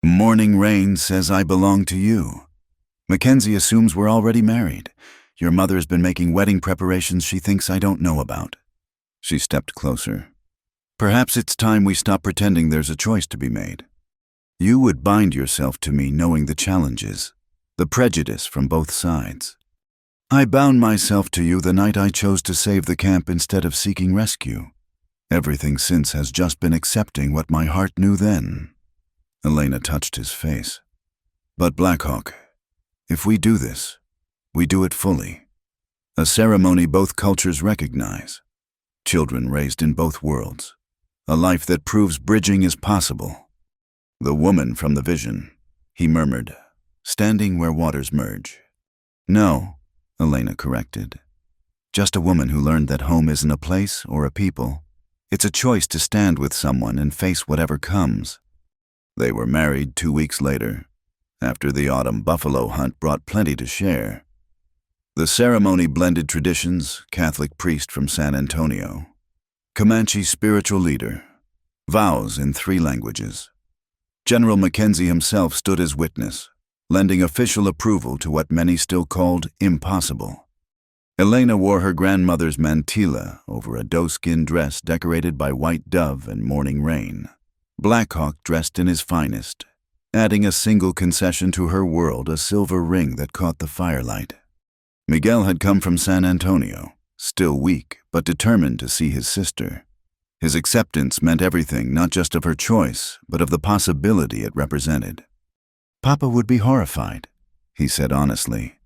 "Morning Rain says I belong to you. Mackenzie assumes we're already married. Your mother's been making wedding preparations she thinks I don't know about." She stepped closer. "Perhaps it's time we stop pretending there's a choice to be made. You would bind yourself to me knowing the challenges, the prejudice from both sides. I bound myself to you the night I chose to save the camp instead of seeking rescue. Everything since has just been accepting what my heart knew then." Elena touched his face. "But Blackhawk, if we do this, we do it fully. A ceremony both cultures recognize. Children raised in both worlds. A life that proves bridging is possible." "The woman from the vision," he murmured, "standing where waters merge." "No," Elena corrected. "Just a woman who learned that home isn't a place or a people. It's a choice to stand with someone and face whatever comes." They were married 2 weeks later, after the autumn buffalo hunt brought plenty to share. The ceremony blended traditions: Catholic priest from San Antonio, Comanche spiritual leader, vows in 3 languages. General Mackenzie himself stood as witness, lending official approval to what many still called impossible. Elena wore her grandmother's mantilla over a doe-skin dress decorated by white dove and morning rain. Blackhawk dressed in his finest, adding a single concession to her world, a silver ring that caught the firelight. Miguel had come from San Antonio, still weak but determined to see his sister. His acceptance meant everything, not just of her choice, but of the possibility it represented. "Papa would be horrified," he said honestly.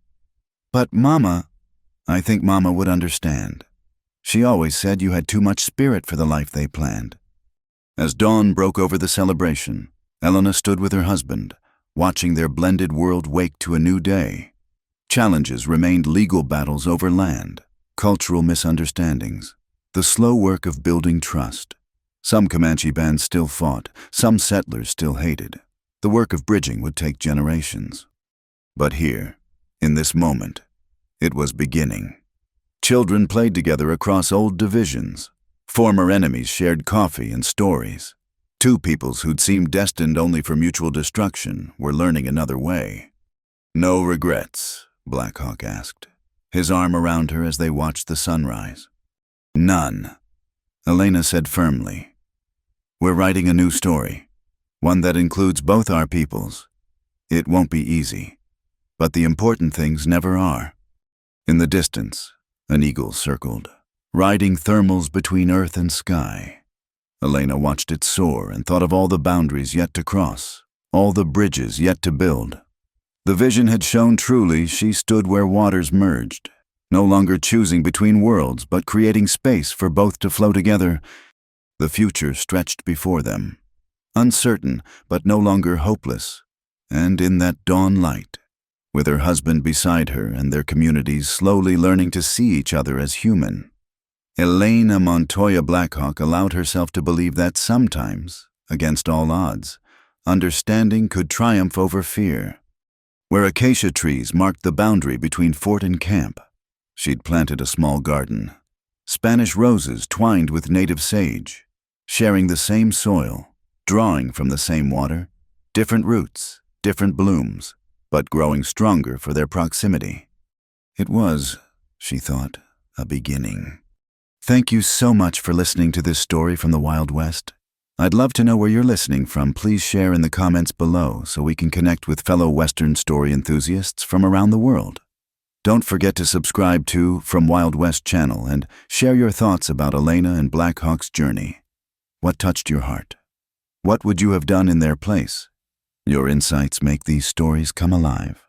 "But Mama, I think Mama would understand. She always said you had too much spirit for the life they planned." As dawn broke over the celebration, Elena stood with her husband, watching their blended world wake to a new day. Challenges remained: legal battles over land, cultural misunderstandings, the slow work of building trust. Some Comanche bands still fought, some settlers still hated. The work of bridging would take generations. But here, in this moment, it was beginning. Children played together across old divisions. Former enemies shared coffee and stories. 2 peoples who'd seemed destined only for mutual destruction were learning another way. "No regrets?" Blackhawk asked, his arm around her as they watched the sunrise. "None," Elena said firmly. "We're writing a new story, one that includes both our peoples. It won't be easy, but the important things never are." In the distance, an eagle circled, riding thermals between earth and sky. Elena watched it soar and thought of all the boundaries yet to cross, all the bridges yet to build. The vision had shown truly. She stood where waters merged, no longer choosing between worlds, but creating space for both to flow together. The future stretched before them, uncertain but no longer hopeless. And in that dawn light, with her husband beside her and their communities slowly learning to see each other as human, Elena Montoya Blackhawk allowed herself to believe that sometimes, against all odds, understanding could triumph over fear. Where acacia trees marked the boundary between fort and camp, she'd planted a small garden. Spanish roses twined with native sage, sharing the same soil, drawing from the same water, different roots, different blooms, but growing stronger for their proximity. It was, she thought, a beginning. Thank you so much for listening to this story from the Wild West. I'd love to know where you're listening from. Please share in the comments below so we can connect with fellow Western story enthusiasts from around the world. Don't forget to subscribe to From Wild West channel and share your thoughts about Elena and Blackhawk's journey. What touched your heart? What would you have done in their place? Your insights make these stories come alive.